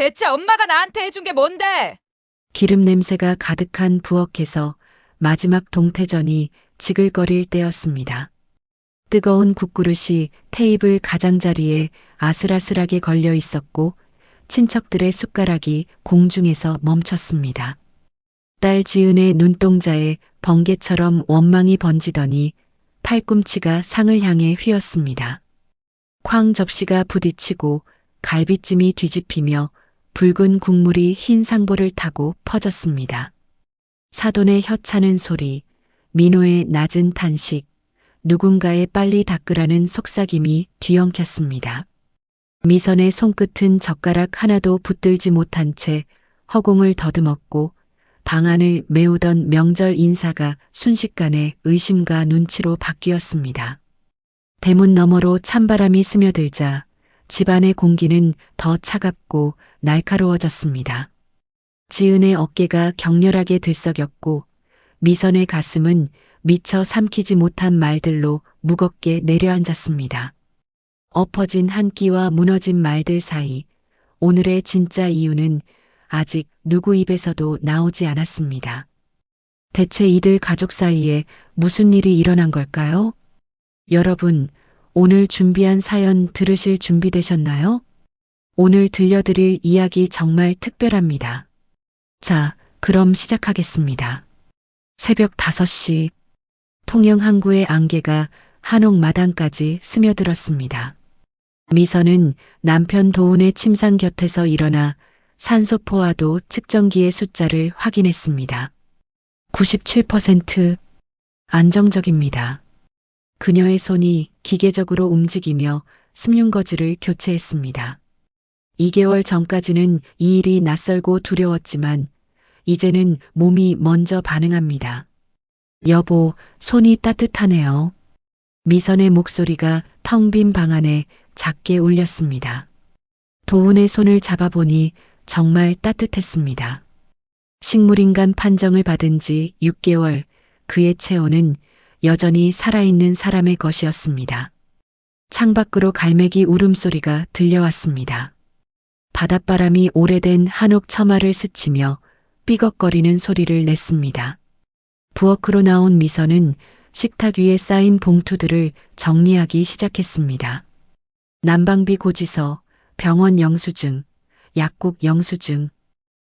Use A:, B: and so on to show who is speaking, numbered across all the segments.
A: 대체 엄마가 나한테 해준 게 뭔데?
B: 기름 냄새가 가득한 부엌에서 마지막 동태전이 지글거릴 때였습니다. 뜨거운 국그릇이 테이블 가장자리에 아슬아슬하게 걸려 있었고 친척들의 숟가락이 공중에서 멈췄습니다. 딸 지은의 눈동자에 번개처럼 원망이 번지더니 팔꿈치가 상을 향해 휘었습니다. 쾅 접시가 부딪히고 갈비찜이 뒤집히며 붉은 국물이 흰 상보를 타고 퍼졌습니다. 사돈의 혀 차는 소리, 민호의 낮은 탄식, 누군가의 빨리 닦으라는 속삭임이 뒤엉켰습니다. 미선의 손끝은 젓가락 하나도 붙들지 못한 채 허공을 더듬었고 방 안을 메우던 명절 인사가 순식간에 의심과 눈치로 바뀌었습니다. 대문 너머로 찬바람이 스며들자 집안의 공기는 더 차갑고 날카로워졌습니다. 지은의 어깨가 격렬하게 들썩였고 미선의 가슴은 미처 삼키지 못한 말들로 무겁게 내려앉았습니다. 엎어진 한 끼와 무너진 말들 사이 오늘의 진짜 이유는 아직 누구 입에서도 나오지 않았습니다. 대체 이들 가족 사이에 무슨 일이 일어난 걸까요? 여러분, 오늘 준비한 사연 들으실 준비되셨나요? 오늘 들려드릴 이야기 정말 특별합니다. 자, 그럼 시작하겠습니다. 새벽 5시, 통영 항구의 안개가 한옥 마당까지 스며들었습니다. 미선은 남편 도훈의 침상 곁에서 일어나 산소 포화도 측정기의 숫자를 확인했습니다. 97% 안정적입니다. 그녀의 손이 기계적으로 움직이며 습륜거즈를 교체했습니다. 2개월 전까지는 이 일이 낯설고 두려웠지만 이제는 몸이 먼저 반응합니다. 여보, 손이 따뜻하네요. 미선의 목소리가 텅 빈 방 안에 작게 울렸습니다. 도훈의 손을 잡아보니 정말 따뜻했습니다. 식물인간 판정을 받은 지 6개월, 그의 체온은 여전히 살아있는 사람의 것이었습니다. 창밖으로 갈매기 울음소리가 들려왔습니다. 바닷바람이 오래된 한옥 처마를 스치며 삐걱거리는 소리를 냈습니다. 부엌으로 나온 미선은 식탁 위에 쌓인 봉투들을 정리하기 시작했습니다. 난방비 고지서, 병원 영수증, 약국 영수증,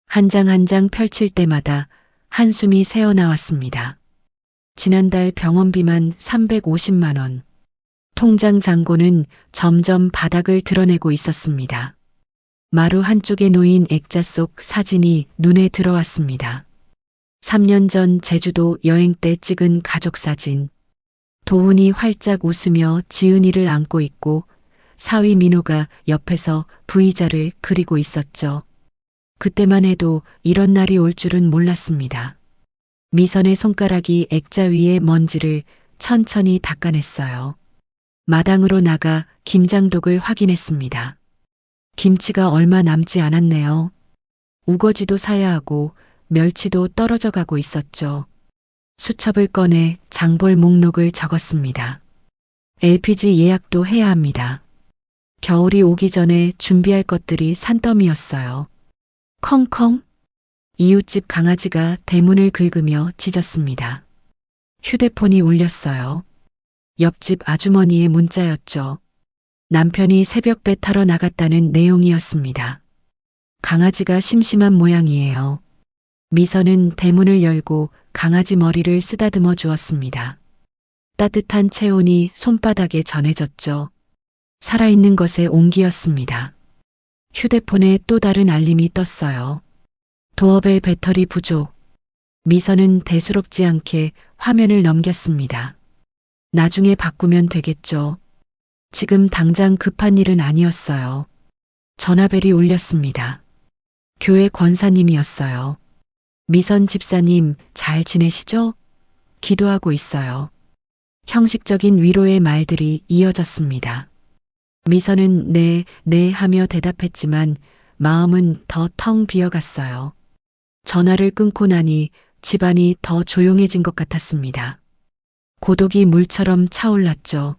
B: 한 장 한 장 펼칠 때마다 한숨이 새어나왔습니다. 지난달 병원비만 350만 원. 통장 잔고는 점점 바닥을 드러내고 있었습니다. 마루 한쪽에 놓인 액자 속 사진이 눈에 들어왔습니다. 3년 전 제주도 여행 때 찍은 가족 사진. 도훈이 활짝 웃으며 지은이를 안고 있고 사위 민호가 옆에서 V자를 그리고 있었죠. 그때만 해도 이런 날이 올 줄은 몰랐습니다. 미선의 손가락이 액자 위의 먼지를 천천히 닦아냈어요. 마당으로 나가 김장독을 확인했습니다. 김치가 얼마 남지 않았네요. 우거지도 사야 하고 멸치도 떨어져 가고 있었죠. 수첩을 꺼내 장볼 목록을 적었습니다. LPG 예약도 해야 합니다. 겨울이 오기 전에 준비할 것들이 산더미였어요. 컹컹. 이웃집 강아지가 대문을 긁으며 짖었습니다. 휴대폰이 울렸어요. 옆집 아주머니의 문자였죠. 남편이 새벽배 타러 나갔다는 내용이었습니다. 강아지가 심심한 모양이에요. 미선은 대문을 열고 강아지 머리를 쓰다듬어 주었습니다. 따뜻한 체온이 손바닥에 전해졌죠. 살아있는 것의 온기였습니다. 휴대폰에 또 다른 알림이 떴어요. 도어벨 배터리 부족. 미선은 대수롭지 않게 화면을 넘겼습니다. 나중에 바꾸면 되겠죠. 지금 당장 급한 일은 아니었어요. 전화벨이 울렸습니다. 교회 권사님이었어요. 미선 집사님, 잘 지내시죠? 기도하고 있어요. 형식적인 위로의 말들이 이어졌습니다. 미선은 네, 네 하며 대답했지만 마음은 더 텅 비어갔어요. 전화를 끊고 나니 집안이 더 조용해진 것 같았습니다. 고독이 물처럼 차올랐죠.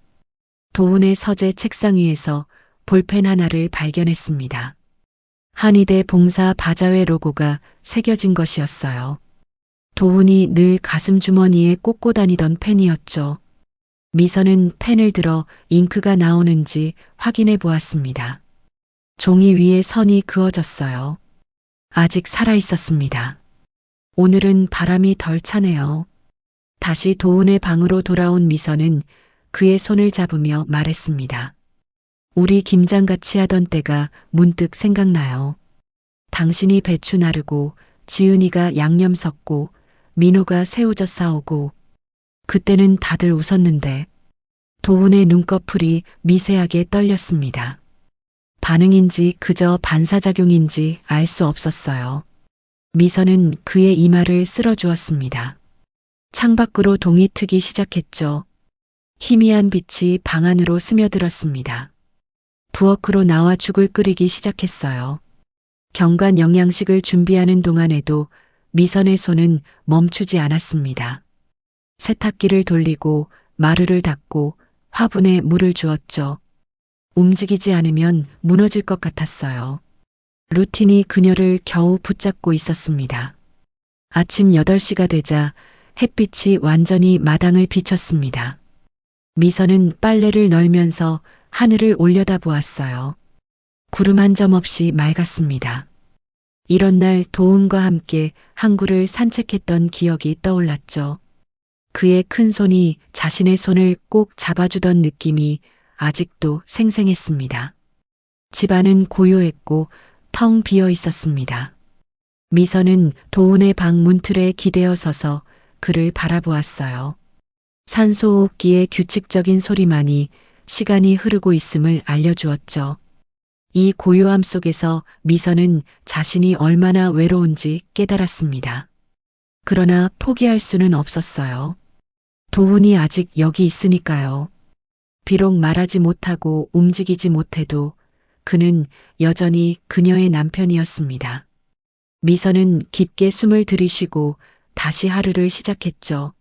B: 도훈의 서재 책상 위에서 볼펜 하나를 발견했습니다. 한의대 봉사 바자회 로고가 새겨진 것이었어요. 도훈이 늘 가슴 주머니에 꽂고 다니던 펜이었죠. 미선은 펜을 들어 잉크가 나오는지 확인해 보았습니다. 종이 위에 선이 그어졌어요. 아직 살아 있었습니다. 오늘은 바람이 덜 차네요. 다시 도훈의 방으로 돌아온 미선은 그의 손을 잡으며 말했습니다. 우리 김장같이 하던 때가 문득 생각나요. 당신이 배추 나르고 지은이가 양념 섞고 민호가 새우젓 싸오고 그때는 다들 웃었는데 도훈의 눈꺼풀이 미세하게 떨렸습니다. 반응인지 그저 반사작용인지 알 수 없었어요. 미선은 그의 이마를 쓸어주었습니다. 창밖으로 동이 트기 시작했죠. 희미한 빛이 방 안으로 스며들었습니다. 부엌으로 나와 죽을 끓이기 시작했어요. 경관 영양식을 준비하는 동안에도 미선의 손은 멈추지 않았습니다. 세탁기를 돌리고 마루를 닦고 화분에 물을 주었죠. 움직이지 않으면 무너질 것 같았어요. 루틴이 그녀를 겨우 붙잡고 있었습니다. 아침 8시가 되자 햇빛이 완전히 마당을 비췄습니다. 미선은 빨래를 널면서 하늘을 올려다보았어요. 구름 한 점 없이 맑았습니다. 이런 날 도훈과 함께 항구를 산책했던 기억이 떠올랐죠. 그의 큰 손이 자신의 손을 꼭 잡아주던 느낌이 아직도 생생했습니다. 집안은 고요했고 텅 비어 있었습니다. 미선은 도훈의 방 문틀에 기대어 서서 그를 바라보았어요. 산소호흡기의 규칙적인 소리만이 시간이 흐르고 있음을 알려주었죠. 이 고요함 속에서 미선은 자신이 얼마나 외로운지 깨달았습니다. 그러나 포기할 수는 없었어요. 도훈이 아직 여기 있으니까요. 비록 말하지 못하고 움직이지 못해도 그는 여전히 그녀의 남편이었습니다. 미선은 깊게 숨을 들이쉬고 다시 하루를 시작했죠.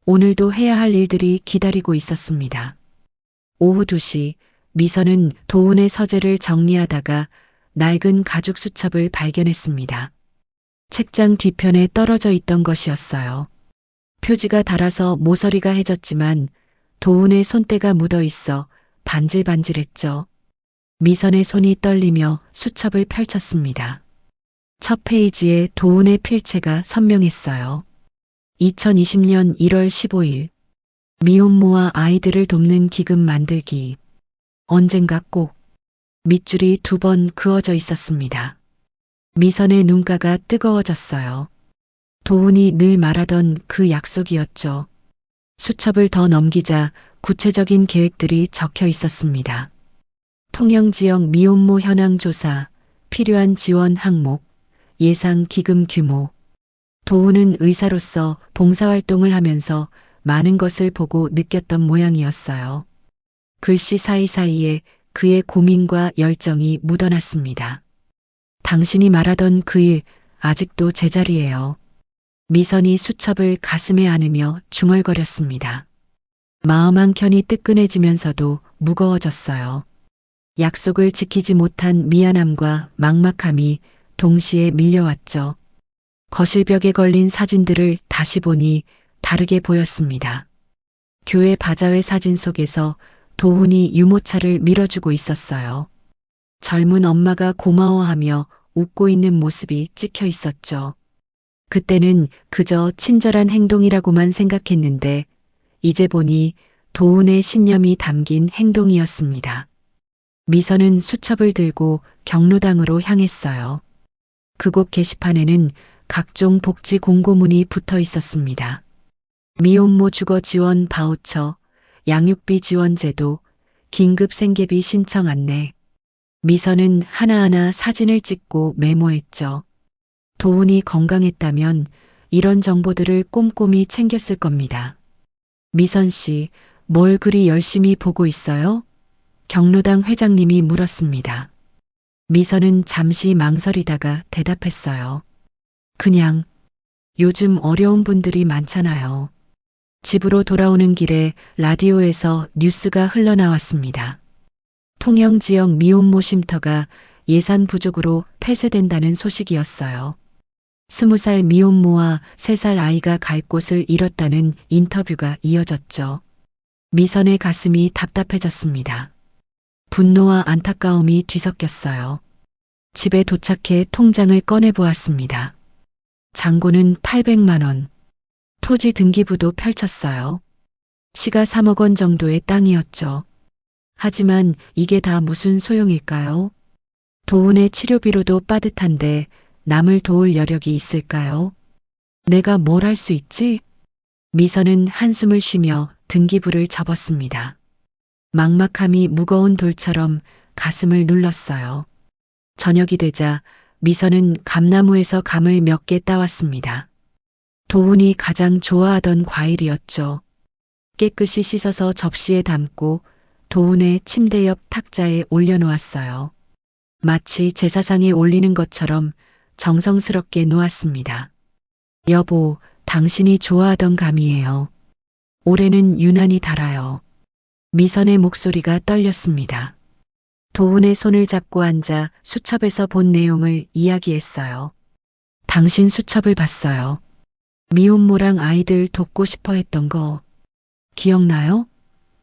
B: 오늘도 해야 할 일들이 기다리고 있었습니다. 오후 2시 미선은 도훈의 서재를 정리하다가 낡은 가죽 수첩을 발견했습니다. 책장 뒤편에 떨어져 있던 것이었어요. 표지가 닳아서 모서리가 해졌지만 도훈의 손때가 묻어 있어 반질반질했죠. 미선의 손이 떨리며 수첩을 펼쳤습니다. 첫 페이지에 도훈의 필체가 선명했어요. 2020년 1월 15일 미혼모와 아이들을 돕는 기금 만들기. 언젠가 꼭 밑줄이 2번 그어져 있었습니다. 미선의 눈가가 뜨거워졌어요. 도훈이 늘 말하던 그 약속이었죠. 수첩을 더 넘기자 구체적인 계획들이 적혀 있었습니다. 통영지역 미혼모 현황 조사, 필요한 지원 항목, 예상 기금 규모. 도훈은 의사로서 봉사활동을 하면서 많은 것을 보고 느꼈던 모양이었어요. 글씨 사이사이에 그의 고민과 열정이 묻어났습니다. 당신이 말하던 그 일 아직도 제자리예요. 미선이 수첩을 가슴에 안으며 중얼거렸습니다. 마음 한켠이 뜨끈해지면서도 무거워졌어요. 약속을 지키지 못한 미안함과 막막함이 동시에 밀려왔죠. 거실벽에 걸린 사진들을 다시 보니 다르게 보였습니다. 교회 바자회 사진 속에서 도훈이 유모차를 밀어주고 있었어요. 젊은 엄마가 고마워하며 웃고 있는 모습이 찍혀 있었죠. 그때는 그저 친절한 행동이라고만 생각했는데 이제 보니 도훈의 신념이 담긴 행동이었습니다. 미선은 수첩을 들고 경로당으로 향했어요. 그곳 게시판에는 각종 복지 공고문이 붙어 있었습니다. 미혼모 주거 지원 바우처, 양육비 지원 제도, 긴급 생계비 신청 안내. 미선은 하나하나 사진을 찍고 메모했죠. 도훈이 건강했다면 이런 정보들을 꼼꼼히 챙겼을 겁니다. 미선 씨, 뭘 그리 열심히 보고 있어요? 경로당 회장님이 물었습니다. 미선은 잠시 망설이다가 대답했어요. 그냥 요즘 어려운 분들이 많잖아요. 집으로 돌아오는 길에 라디오에서 뉴스가 흘러나왔습니다. 통영 지역 미혼모 쉼터가 예산 부족으로 폐쇄된다는 소식이었어요. 20살 미혼모와 3살 아이가 갈 곳을 잃었다는 인터뷰가 이어졌죠. 미선의 가슴이 답답해졌습니다. 분노와 안타까움이 뒤섞였어요. 집에 도착해 통장을 꺼내보았습니다. 잔고는 800만 원. 토지 등기부도 펼쳤어요. 시가 3억 원 정도의 땅이었죠. 하지만 이게 다 무슨 소용일까요? 도훈의 치료비로도 빠듯한데 남을 도울 여력이 있을까요? 내가 뭘 할 수 있지? 미선은 한숨을 쉬며 등기부를 접었습니다. 막막함이 무거운 돌처럼 가슴을 눌렀어요. 저녁이 되자 미선은 감나무에서 감을 몇 개 따왔습니다. 도훈이 가장 좋아하던 과일이었죠. 깨끗이 씻어서 접시에 담고 도훈의 침대 옆 탁자에 올려놓았어요. 마치 제사상에 올리는 것처럼 정성스럽게 놓았습니다. 여보, 당신이 좋아하던 감이에요. 올해는 유난히 달아요. 미선의 목소리가 떨렸습니다. 도훈의 손을 잡고 앉아 수첩에서 본 내용을 이야기했어요. 당신 수첩을 봤어요. 미혼모랑 아이들 돕고 싶어 했던 거 기억나요?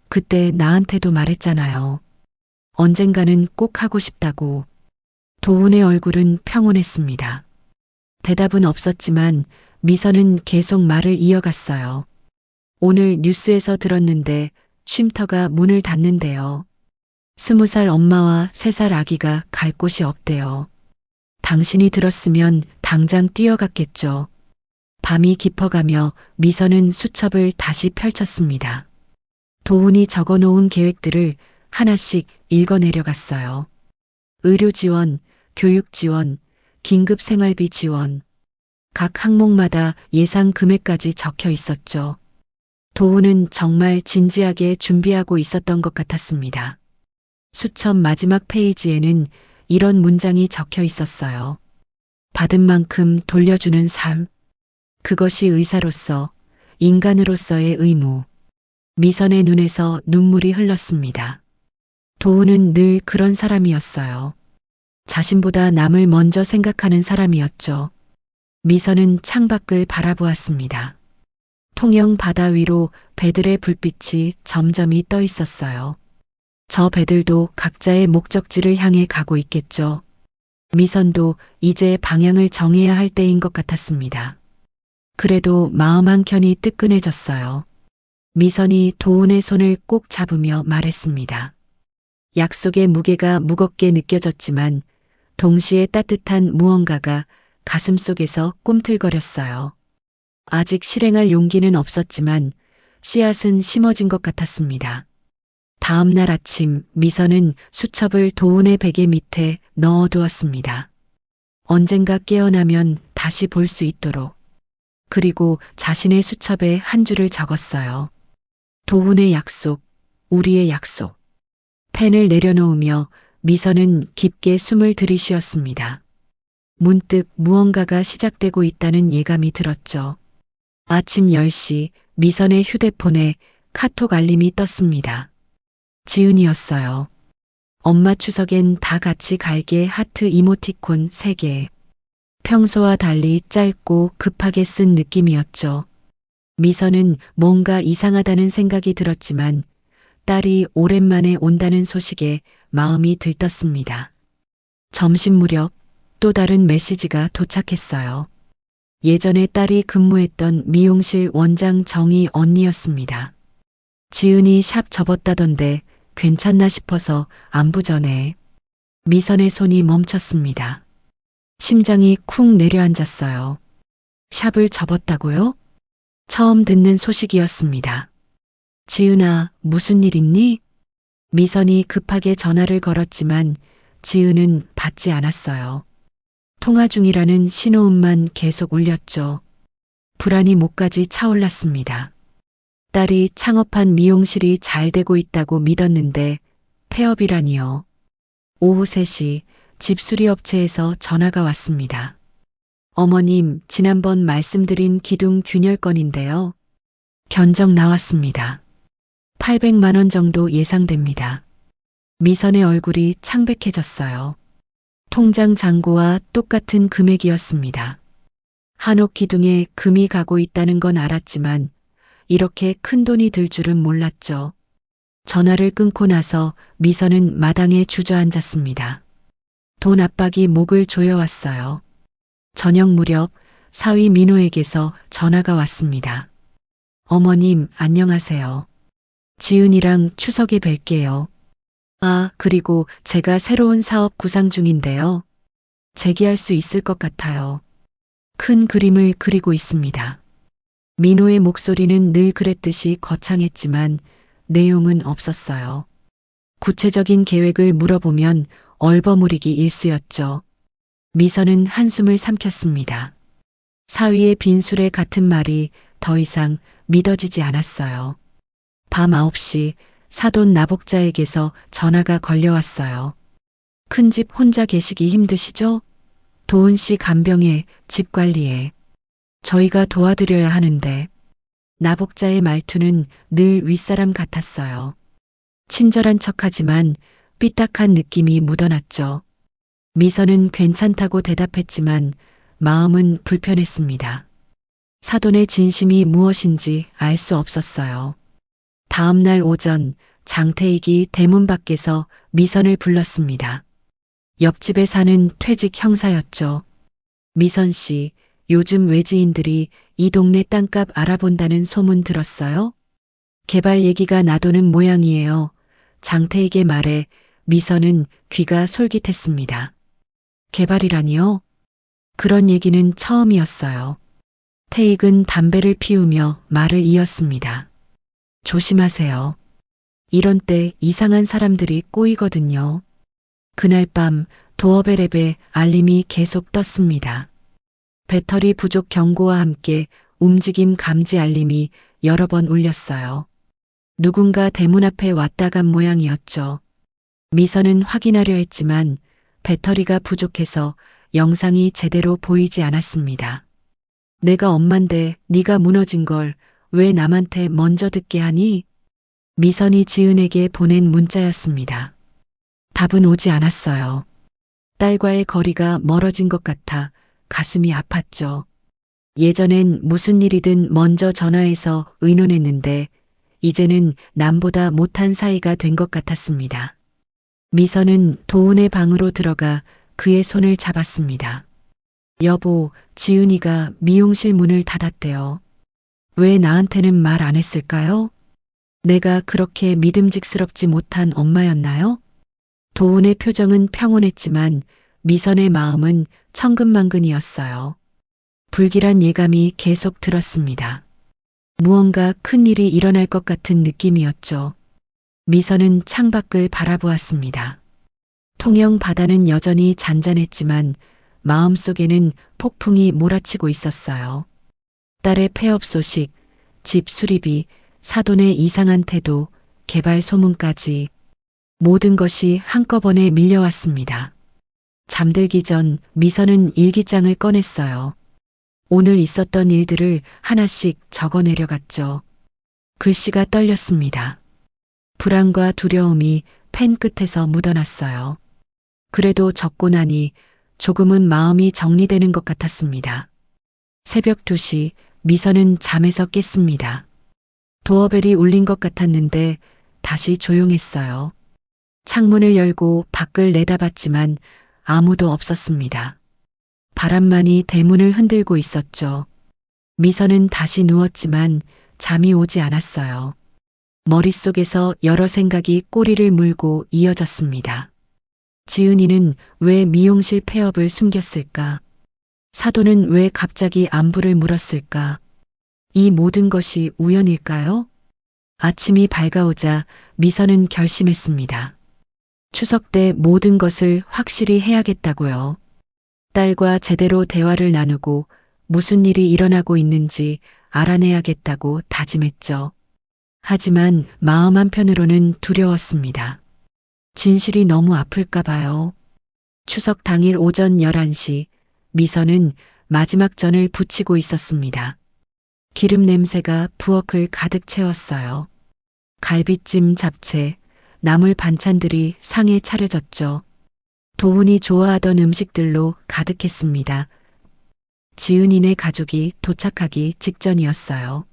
B: 그때 나한테도 말했잖아요. 언젠가는 꼭 하고 싶다고. 도훈의 얼굴은 평온했습니다. 대답은 없었지만 미선은 계속 말을 이어갔어요. 오늘 뉴스에서 들었는데 쉼터가 문을 닫는데요. 20살 엄마와 3살 아기가 갈 곳이 없대요. 당신이 들었으면 당장 뛰어갔겠죠. 밤이 깊어가며 미선은 수첩을 다시 펼쳤습니다. 도훈이 적어놓은 계획들을 하나씩 읽어내려갔어요. 의료 지원, 교육 지원, 긴급 생활비 지원. 각 항목마다 예상 금액까지 적혀 있었죠. 도훈은 정말 진지하게 준비하고 있었던 것 같았습니다. 수첩 마지막 페이지에는 이런 문장이 적혀 있었어요. 받은 만큼 돌려주는 삶. 그것이 의사로서, 인간으로서의 의무. 미선의 눈에서 눈물이 흘렀습니다. 도훈은 늘 그런 사람이었어요. 자신보다 남을 먼저 생각하는 사람이었죠. 미선은 창밖을 바라보았습니다. 통영 바다 위로 배들의 불빛이 점점이 떠 있었어요. 저 배들도 각자의 목적지를 향해 가고 있겠죠. 미선도 이제 방향을 정해야 할 때인 것 같았습니다. 그래도 마음 한켠이 뜨끈해졌어요. 미선이 도훈의 손을 꼭 잡으며 말했습니다. 약속의 무게가 무겁게 느껴졌지만 동시에 따뜻한 무언가가 가슴속에서 꿈틀거렸어요. 아직 실행할 용기는 없었지만 씨앗은 심어진 것 같았습니다. 다음 날 아침 미선은 수첩을 도훈의 베개 밑에 넣어두었습니다. 언젠가 깨어나면 다시 볼 수 있도록. 그리고 자신의 수첩에 한 줄을 적었어요. 도훈의 약속, 우리의 약속. 펜을 내려놓으며 미선은 깊게 숨을 들이쉬었습니다. 문득 무언가가 시작되고 있다는 예감이 들었죠. 아침 10시 미선의 휴대폰에 카톡 알림이 떴습니다. 지은이었어요. 엄마 추석엔 다 같이 갈게 하트 이모티콘 3개. 평소와 달리 짧고 급하게 쓴 느낌이었죠. 미선은 뭔가 이상하다는 생각이 들었지만 딸이 오랜만에 온다는 소식에 마음이 들떴습니다. 점심 무렵 또 다른 메시지가 도착했어요. 예전에 딸이 근무했던 미용실 원장 정희 언니였습니다. 지은이 샵 접었다던데 괜찮나 싶어서 안부 전해. 미선의 손이 멈췄습니다. 심장이 쿵 내려앉았어요. 샵을 접었다고요? 처음 듣는 소식이었습니다. 지은아, 무슨 일 있니? 미선이 급하게 전화를 걸었지만 지은은 받지 않았어요. 통화 중이라는 신호음만 계속 울렸죠. 불안이 목까지 차올랐습니다. 딸이 창업한 미용실이 잘 되고 있다고 믿었는데 폐업이라니요. 오후 3시 집 수리업체에서 전화가 왔습니다. 어머님, 지난번 말씀드린 기둥 균열 건인데요. 견적 나왔습니다. 800만 원 정도 예상됩니다. 미선의 얼굴이 창백해졌어요. 통장 잔고와 똑같은 금액이었습니다. 한옥 기둥에 금이 가고 있다는 건 알았지만 이렇게 큰 돈이 들 줄은 몰랐죠. 전화를 끊고 나서 미선은 마당에 주저앉았습니다. 돈 압박이 목을 조여왔어요. 저녁 무렵 사위 민호에게서 전화가 왔습니다. 어머님, 안녕하세요. 지은이랑 추석에 뵐게요. 아, 그리고 제가 새로운 사업 구상 중인데요. 재기할 수 있을 것 같아요. 큰 그림을 그리고 있습니다. 민호의 목소리는 늘 그랬듯이 거창했지만 내용은 없었어요. 구체적인 계획을 물어보면 얼버무리기 일쑤였죠. 미선은 한숨을 삼켰습니다. 사위의 빈술에 같은 말이 더 이상 믿어지지 않았어요. 밤 9시 사돈 나복자에게서 전화가 걸려왔어요. 큰 집 혼자 계시기 힘드시죠? 도은 씨 간병에 집 관리에 저희가 도와드려야 하는데. 나복자의 말투는 늘 윗사람 같았어요. 친절한 척하지만 삐딱한 느낌이 묻어났죠. 미선은 괜찮다고 대답했지만 마음은 불편했습니다. 사돈의 진심이 무엇인지 알 수 없었어요. 다음 날 오전 장태익이 대문 밖에서 미선을 불렀습니다. 옆집에 사는 퇴직 형사였죠. 미선 씨, 요즘 외지인들이 이 동네 땅값 알아본다는 소문 들었어요? 개발 얘기가 나도는 모양이에요. 장태익의 말에 미선은 귀가 솔깃했습니다. 개발이라니요? 그런 얘기는 처음이었어요. 태익은 담배를 피우며 말을 이었습니다. 조심하세요. 이런 때 이상한 사람들이 꼬이거든요. 그날 밤 도어벨앱에 알림이 계속 떴습니다. 배터리 부족 경고와 함께 움직임 감지 알림이 여러 번 울렸어요. 누군가 대문 앞에 왔다 간 모양이었죠. 미선은 확인하려 했지만 배터리가 부족해서 영상이 제대로 보이지 않았습니다. 내가 엄만데 네가 무너진 걸 왜 남한테 먼저 듣게 하니? 미선이 지은에게 보낸 문자였습니다. 답은 오지 않았어요. 딸과의 거리가 멀어진 것 같아 가슴이 아팠죠. 예전엔 무슨 일이든 먼저 전화해서 의논했는데 이제는 남보다 못한 사이가 된 것 같았습니다. 미선은 도은의 방으로 들어가 그의 손을 잡았습니다. 여보, 지은이가 미용실 문을 닫았대요. 왜 나한테는 말 안 했을까요? 내가 그렇게 믿음직스럽지 못한 엄마였나요? 도은의 표정은 평온했지만 미선의 마음은 천근만근이었어요. 불길한 예감이 계속 들었습니다. 무언가 큰 일이 일어날 것 같은 느낌이었죠. 미선은 창밖을 바라보았습니다. 통영 바다는 여전히 잔잔했지만 마음속에는 폭풍이 몰아치고 있었어요. 딸의 폐업 소식, 집 수리비, 사돈의 이상한 태도, 개발 소문까지 모든 것이 한꺼번에 밀려왔습니다. 잠들기 전 미선은 일기장을 꺼냈어요. 오늘 있었던 일들을 하나씩 적어 내려갔죠. 글씨가 떨렸습니다. 불안과 두려움이 펜 끝에서 묻어났어요. 그래도 적고 나니 조금은 마음이 정리되는 것 같았습니다. 새벽 2시 미선은 잠에서 깼습니다. 도어벨이 울린 것 같았는데 다시 조용했어요. 창문을 열고 밖을 내다봤지만 아무도 없었습니다. 바람만이 대문을 흔들고 있었죠. 미선은 다시 누웠지만 잠이 오지 않았어요. 머릿속에서 여러 생각이 꼬리를 물고 이어졌습니다. 지은이는 왜 미용실 폐업을 숨겼을까? 사돈은 왜 갑자기 안부를 물었을까? 이 모든 것이 우연일까요? 아침이 밝아오자 미선은 결심했습니다. 추석 때 모든 것을 확실히 해야겠다고요. 딸과 제대로 대화를 나누고 무슨 일이 일어나고 있는지 알아내야겠다고 다짐했죠. 하지만 마음 한편으로는 두려웠습니다. 진실이 너무 아플까 봐요. 추석 당일 오전 11시 미선은 마지막 전을 부치고 있었습니다. 기름 냄새가 부엌을 가득 채웠어요. 갈비찜, 잡채, 나물 반찬들이 상에 차려졌죠. 도훈이 좋아하던 음식들로 가득했습니다. 지은이네 가족이 도착하기 직전이었어요.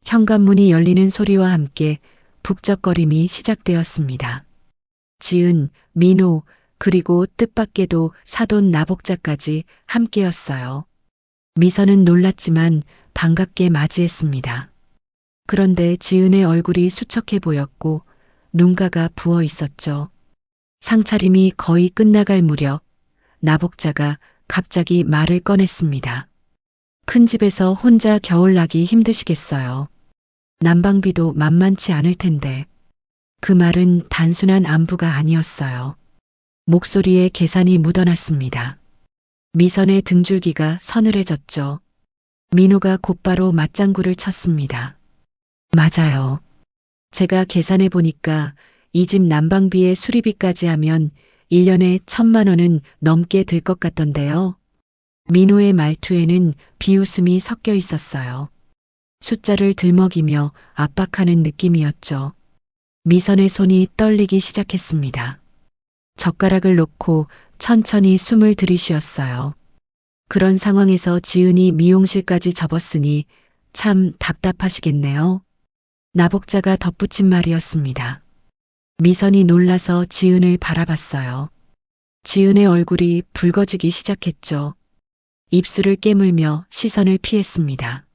B: 현관문이 열리는 소리와 함께 북적거림이 시작되었습니다. 지은, 민호, 그리고 뜻밖에도 사돈 나복자까지 함께였어요. 미선은 놀랐지만 반갑게 맞이했습니다. 그런데 지은의 얼굴이 수척해 보였고 눈가가 부어 있었죠. 상차림이 거의 끝나갈 무렵 나복자가 갑자기 말을 꺼냈습니다. 큰 집에서 혼자 겨울 나기 힘드시겠어요. 난방비도 만만치 않을 텐데. 그 말은 단순한 안부가 아니었어요. 목소리에 계산이 묻어났습니다. 미선의 등줄기가 서늘해졌죠. 민호가 곧바로 맞장구를 쳤습니다. 맞아요. 제가 계산해 보니까 이 집 난방비에 수리비까지 하면 1년에 1,000만 원은 넘게 들 것 같던데요. 민호의 말투에는 비웃음이 섞여 있었어요. 숫자를 들먹이며 압박하는 느낌이었죠. 미선의 손이 떨리기 시작했습니다. 젓가락을 놓고 천천히 숨을 들이쉬었어요. 그런 상황에서 지은이 미용실까지 접었으니 참 답답하시겠네요. 나복자가 덧붙인 말이었습니다. 미선이 놀라서 지은을 바라봤어요. 지은의 얼굴이 붉어지기 시작했죠. 입술을 깨물며 시선을 피했습니다.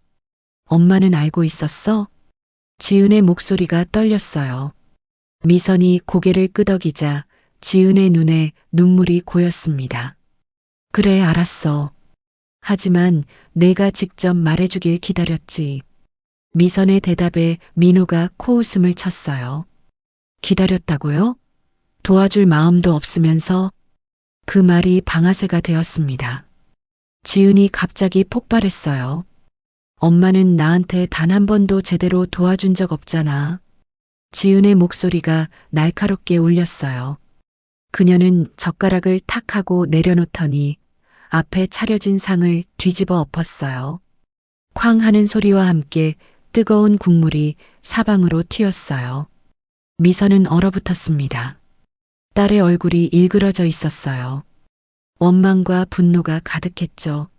B: 엄마는 알고 있었어? 지은의 목소리가 떨렸어요. 미선이 고개를 끄덕이자 지은의 눈에 눈물이 고였습니다. 그래, 알았어. 하지만 내가 직접 말해주길 기다렸지. 미선의 대답에 민호가 코웃음을 쳤어요. 기다렸다고요? 도와줄 마음도 없으면서. 그 말이 방아쇠가 되었습니다. 지은이 갑자기 폭발했어요. 엄마는 나한테 단 한 번도 제대로 도와준 적 없잖아. 지은의 목소리가 날카롭게 울렸어요. 그녀는 젓가락을 탁 하고 내려놓더니 앞에 차려진 상을 뒤집어 엎었어요. 쾅 하는 소리와 함께 뜨거운 국물이 사방으로 튀었어요. 미선은 얼어붙었습니다. 딸의 얼굴이 일그러져 있었어요. 원망과 분노가 가득했죠.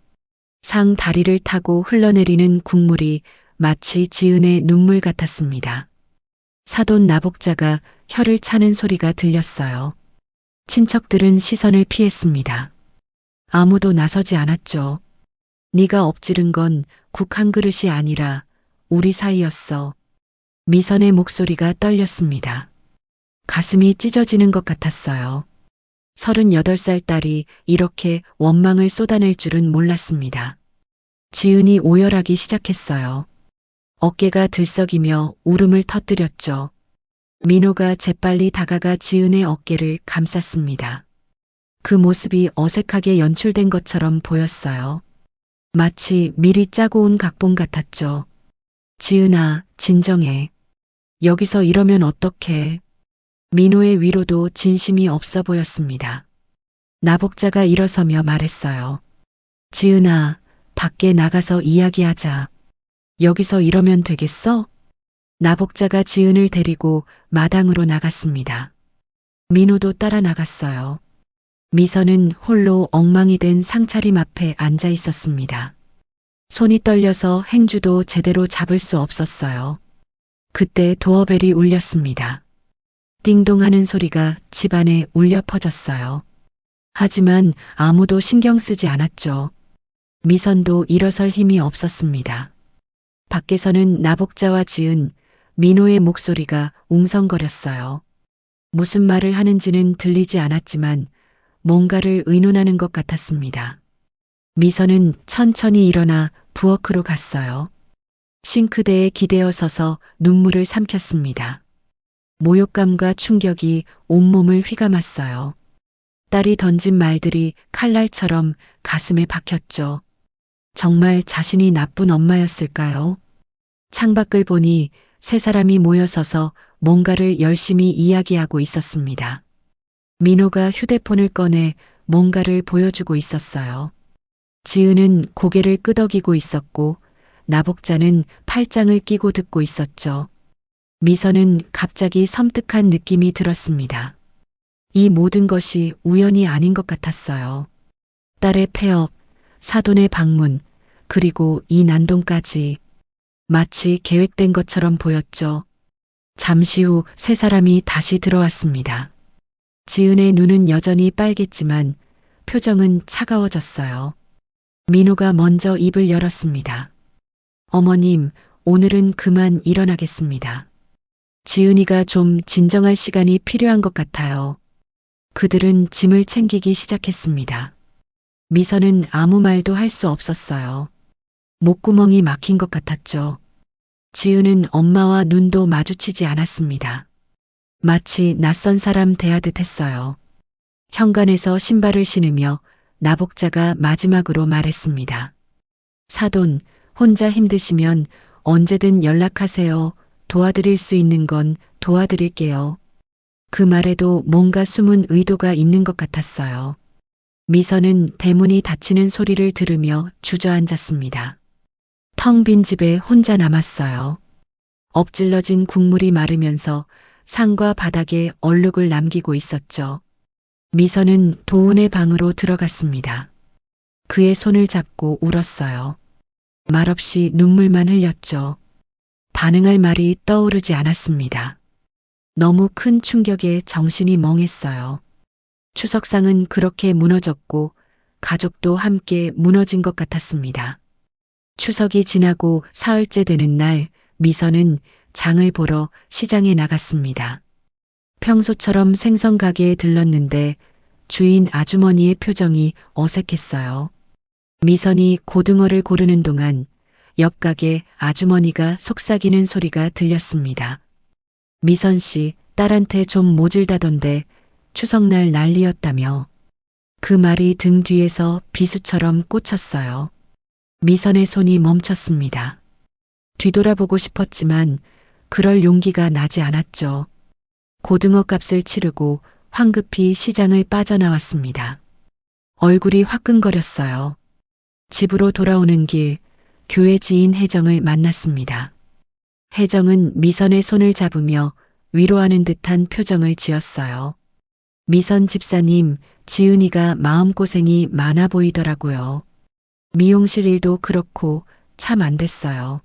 B: 상 다리를 타고 흘러내리는 국물이 마치 지은의 눈물 같았습니다. 사돈 나복자가 혀를 차는 소리가 들렸어요. 친척들은 시선을 피했습니다. 아무도 나서지 않았죠. 네가 엎지른 건 국 한 그릇이 아니라 우리 사이였어. 미선의 목소리가 떨렸습니다. 가슴이 찢어지는 것 같았어요. 38살 딸이 이렇게 원망을 쏟아낼 줄은 몰랐습니다. 지은이 오열하기 시작했어요. 어깨가 들썩이며 울음을 터뜨렸죠. 민호가 재빨리 다가가 지은의 어깨를 감쌌습니다. 그 모습이 어색하게 연출된 것처럼 보였어요. 마치 미리 짜고 온 각본 같았죠. 지은아, 진정해. 여기서 이러면 어떡해. 민호의 위로도 진심이 없어 보였습니다. 나복자가 일어서며 말했어요. 지은아, 밖에 나가서 이야기하자. 여기서 이러면 되겠어? 나복자가 지은을 데리고 마당으로 나갔습니다. 민호도 따라 나갔어요. 미선은 홀로 엉망이 된 상차림 앞에 앉아 있었습니다. 손이 떨려서 행주도 제대로 잡을 수 없었어요. 그때 도어벨이 울렸습니다. 띵동 하는 소리가 집안에 울려 퍼졌어요. 하지만 아무도 신경 쓰지 않았죠. 미선도 일어설 힘이 없었습니다. 밖에서는 나복자와 지은, 민호의 목소리가 웅성거렸어요. 무슨 말을 하는지는 들리지 않았지만 뭔가를 의논하는 것 같았습니다. 미선은 천천히 일어나 부엌으로 갔어요. 싱크대에 기대어 서서 눈물을 삼켰습니다. 모욕감과 충격이 온몸을 휘감았어요. 딸이 던진 말들이 칼날처럼 가슴에 박혔죠. 정말 자신이 나쁜 엄마였을까요? 창밖을 보니 세 사람이 모여서서 뭔가를 열심히 이야기하고 있었습니다. 민호가 휴대폰을 꺼내 뭔가를 보여주고 있었어요. 지은은 고개를 끄덕이고 있었고 나복자는 팔짱을 끼고 듣고 있었죠. 미선은 갑자기 섬뜩한 느낌이 들었습니다. 이 모든 것이 우연이 아닌 것 같았어요. 딸의 폐업, 사돈의 방문, 그리고 이 난동까지 마치 계획된 것처럼 보였죠. 잠시 후 세 사람이 다시 들어왔습니다. 지은의 눈은 여전히 빨갰지만 표정은 차가워졌어요. 민호가 먼저 입을 열었습니다. 어머님, 오늘은 그만 일어나겠습니다. 지은이가 좀 진정할 시간이 필요한 것 같아요. 그들은 짐을 챙기기 시작했습니다. 미선은 아무 말도 할 수 없었어요. 목구멍이 막힌 것 같았죠. 지은은 엄마와 눈도 마주치지 않았습니다. 마치 낯선 사람 대하듯 했어요. 현관에서 신발을 신으며 나복자가 마지막으로 말했습니다. 사돈, 혼자 힘드시면 언제든 연락하세요. 도와드릴 수 있는 건 도와드릴게요. 그 말에도 뭔가 숨은 의도가 있는 것 같았어요. 미선은 대문이 닫히는 소리를 들으며 주저앉았습니다. 텅 빈 집에 혼자 남았어요. 엎질러진 국물이 마르면서 상과 바닥에 얼룩을 남기고 있었죠. 미선은 도훈의 방으로 들어갔습니다. 그의 손을 잡고 울었어요. 말없이 눈물만 흘렸죠. 반응할 말이 떠오르지 않았습니다. 너무 큰 충격에 정신이 멍했어요. 추석상은 그렇게 무너졌고 가족도 함께 무너진 것 같았습니다. 추석이 지나고 사흘째 되는 날 미선은 장을 보러 시장에 나갔습니다. 평소처럼 생선 가게에 들렀는데 주인 아주머니의 표정이 어색했어요. 미선이 고등어를 고르는 동안 옆 가게 아주머니가 속삭이는 소리가 들렸습니다. 미선 씨, 딸한테 좀 모질다던데 추석날 난리였다며. 그 말이 등 뒤에서 비수처럼 꽂혔어요. 미선의 손이 멈췄습니다. 뒤돌아보고 싶었지만 그럴 용기가 나지 않았죠. 고등어 값을 치르고 황급히 시장을 빠져나왔습니다. 얼굴이 화끈거렸어요. 집으로 돌아오는 길, 교회 지인 혜정을 만났습니다. 혜정은 미선의 손을 잡으며 위로하는 듯한 표정을 지었어요. 미선 집사님, 지은이가 마음고생이 많아 보이더라고요. 미용실 일도 그렇고 참 안 됐어요.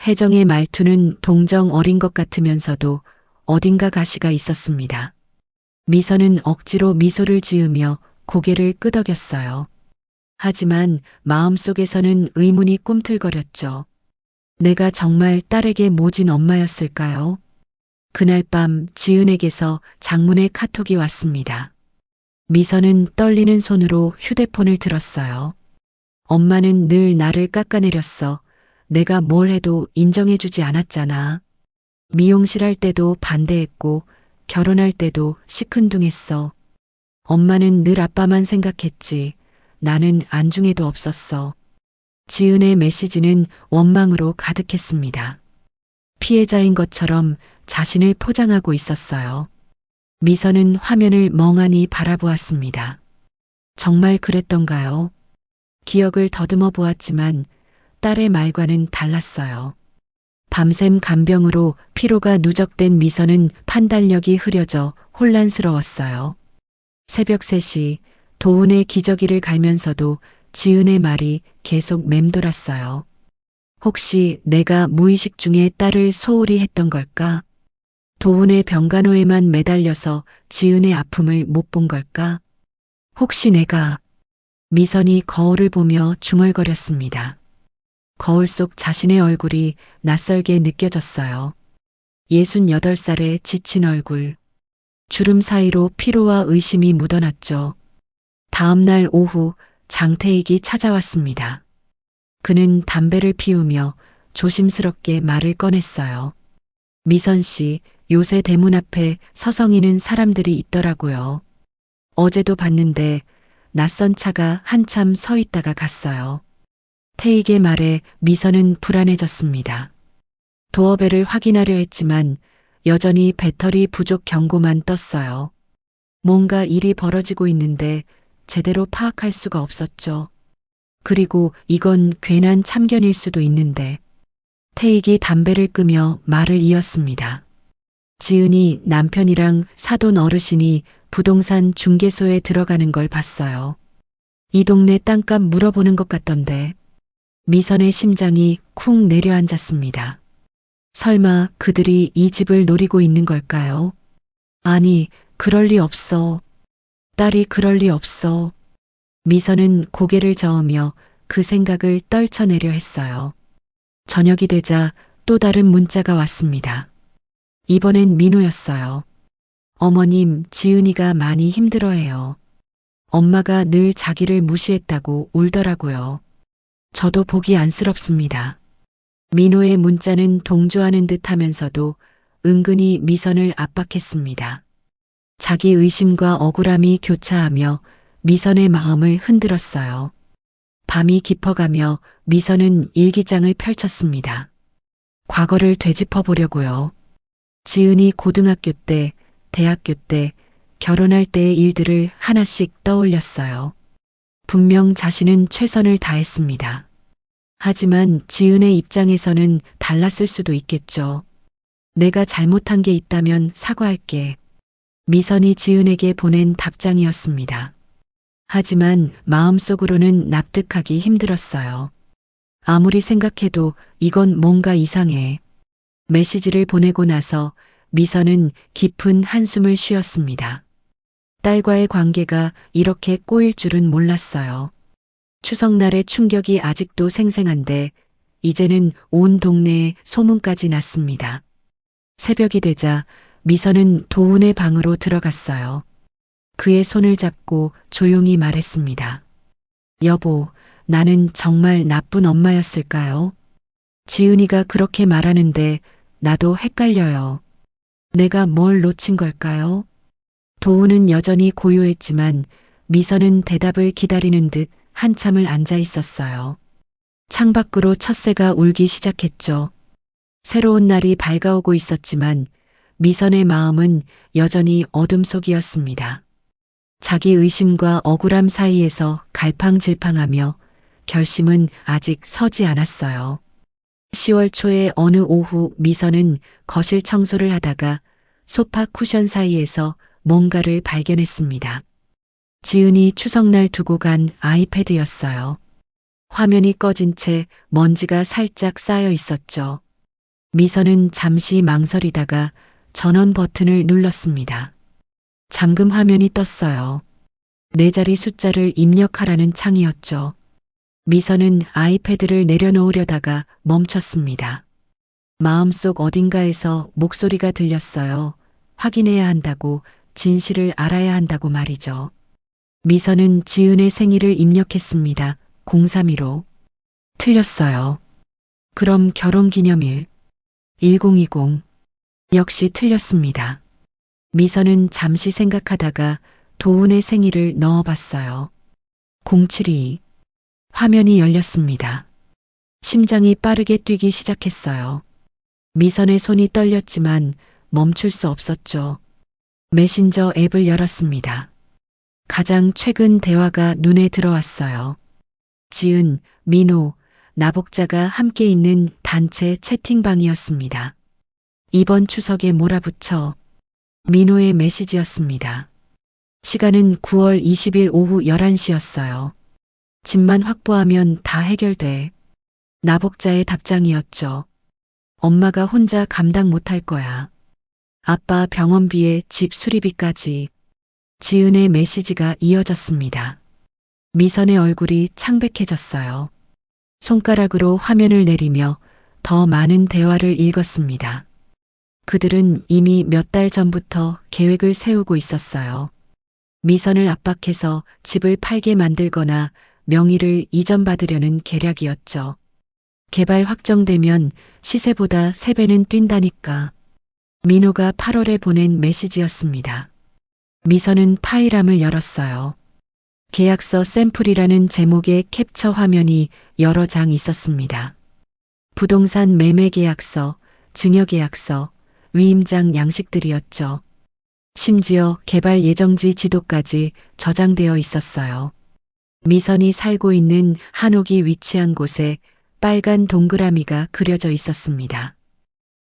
B: 혜정의 말투는 동정 어린 것 같으면서도 어딘가 가시가 있었습니다. 미선은 억지로 미소를 지으며 고개를 끄덕였어요. 하지만 마음속에서는 의문이 꿈틀거렸죠. 내가 정말 딸에게 모진 엄마였을까요? 그날 밤 지은에게서 장문의 카톡이 왔습니다. 미선은 떨리는 손으로 휴대폰을 들었어요. 엄마는 늘 나를 깎아내렸어. 내가 뭘 해도 인정해주지 않았잖아. 미용실 할 때도 반대했고 결혼할 때도 시큰둥했어. 엄마는 늘 아빠만 생각했지. 나는 안중에도 없었어. 지은의 메시지는 원망으로 가득했습니다. 피해자인 것처럼 자신을 포장하고 있었어요. 미선은 화면을 멍하니 바라보았습니다. 정말 그랬던가요? 기억을 더듬어 보았지만 딸의 말과는 달랐어요. 밤샘 간병으로 피로가 누적된 미선은 판단력이 흐려져 혼란스러웠어요. 새벽 3시 도훈의 기저귀를 갈면서도 지은의 말이 계속 맴돌았어요. 혹시 내가 무의식 중에 딸을 소홀히 했던 걸까? 도훈의 병간호에만 매달려서 지은의 아픔을 못 본 걸까? 혹시 내가... 미선이 거울을 보며 중얼거렸습니다. 거울 속 자신의 얼굴이 낯설게 느껴졌어요. 68살의 지친 얼굴. 주름 사이로 피로와 의심이 묻어났죠. 다음 날 오후 장태익이 찾아왔습니다. 그는 담배를 피우며 조심스럽게 말을 꺼냈어요. 미선 씨, 요새 대문 앞에 서성이는 사람들이 있더라고요. 어제도 봤는데 낯선 차가 한참 서 있다가 갔어요. 태익의 말에 미선은 불안해졌습니다. 도어벨을 확인하려 했지만 여전히 배터리 부족 경고만 떴어요. 뭔가 일이 벌어지고 있는데 제대로 파악할 수가 없었죠. 그리고 이건 괜한 참견일 수도 있는데. 태익이 담배를 끄며 말을 이었습니다. 지은이 남편이랑 사돈 어르신이 부동산 중개소에 들어가는 걸 봤어요. 이 동네 땅값 물어보는 것 같던데 미선의 심장이 쿵 내려앉았습니다. 설마 그들이 이 집을 노리고 있는 걸까요? 아니, 그럴 리 없어. 딸이 그럴 리 없어. 미선은 고개를 저으며 그 생각을 떨쳐내려 했어요. 저녁이 되자 또 다른 문자가 왔습니다. 이번엔 민호였어요. 어머님, 지은이가 많이 힘들어해요. 엄마가 늘 자기를 무시했다고 울더라고요. 저도 보기 안쓰럽습니다. 민호의 문자는 동조하는 듯 하면서도 은근히 미선을 압박했습니다. 자기 의심과 억울함이 교차하며 미선의 마음을 흔들었어요. 밤이 깊어가며 미선은 일기장을 펼쳤습니다. 과거를 되짚어 보려고요. 지은이 고등학교 때, 대학교 때, 결혼할 때의 일들을 하나씩 떠올렸어요. 분명 자신은 최선을 다했습니다. 하지만 지은의 입장에서는 달랐을 수도 있겠죠. 내가 잘못한 게 있다면 사과할게. 미선이 지은에게 보낸 답장이었습니다. 하지만 마음속으로는 납득하기 힘들었어요. 아무리 생각해도 이건 뭔가 이상해. 메시지를 보내고 나서 미선은 깊은 한숨을 쉬었습니다. 딸과의 관계가 이렇게 꼬일 줄은 몰랐어요. 추석날의 충격이 아직도 생생한데 이제는 온 동네에 소문까지 났습니다. 새벽이 되자 미선은 도훈의 방으로 들어갔어요. 그의 손을 잡고 조용히 말했습니다. 여보, 나는 정말 나쁜 엄마였을까요? 지은이가 그렇게 말하는데 나도 헷갈려요. 내가 뭘 놓친 걸까요? 도훈은 여전히 고요했지만 미선은 대답을 기다리는 듯 한참을 앉아 있었어요. 창밖으로 첫새가 울기 시작했죠. 새로운 날이 밝아오고 있었지만 미선의 마음은 여전히 어둠 속이었습니다. 자기 의심과 억울함 사이에서 갈팡질팡하며 결심은 아직 서지 않았어요. 10월 초의 어느 오후 미선은 거실 청소를 하다가 소파 쿠션 사이에서 뭔가를 발견했습니다. 지은이 추석날 두고 간 아이패드였어요. 화면이 꺼진 채 먼지가 살짝 쌓여 있었죠. 미선은 잠시 망설이다가 전원 버튼을 눌렀습니다. 잠금 화면이 떴어요. 4자리 숫자를 입력하라는 창이었죠. 미선은 아이패드를 내려놓으려다가 멈췄습니다. 마음속 어딘가에서 목소리가 들렸어요. 확인해야 한다고, 진실을 알아야 한다고 말이죠. 미선은 지은의 생일을 입력했습니다. 0315. 틀렸어요. 그럼 결혼기념일. 1020. 역시 틀렸습니다. 미선은 잠시 생각하다가 도훈의 생일을 넣어봤어요. 072. 화면이 열렸습니다. 심장이 빠르게 뛰기 시작했어요. 미선의 손이 떨렸지만 멈출 수 없었죠. 메신저 앱을 열었습니다. 가장 최근 대화가 눈에 들어왔어요. 지은, 민호, 나복자가 함께 있는 단체 채팅방이었습니다. 이번 추석에 몰아붙여. 민호의 메시지였습니다. 시간은 9월 20일 오후 11시였어요. 집만 확보하면 다 해결돼. 나복자의 답장이었죠. 엄마가 혼자 감당 못할 거야. 아빠 병원비에 집 수리비까지. 지은의 메시지가 이어졌습니다. 미선의 얼굴이 창백해졌어요. 손가락으로 화면을 내리며 더 많은 대화를 읽었습니다. 그들은 이미 몇 달 전부터 계획을 세우고 있었어요. 미선을 압박해서 집을 팔게 만들거나 명의를 이전받으려는 계략이었죠. 개발 확정되면 시세보다 3배는 뛴다니까. 민호가 8월에 보낸 메시지였습니다. 미선은 파일함을 열었어요. 계약서 샘플이라는 제목의 캡처 화면이 여러 장 있었습니다. 부동산 매매 계약서, 증여 계약서, 위임장 양식들이었죠. 심지어 개발 예정지 지도까지 저장되어 있었어요. 미선이 살고 있는 한옥이 위치한 곳에 빨간 동그라미가 그려져 있었습니다.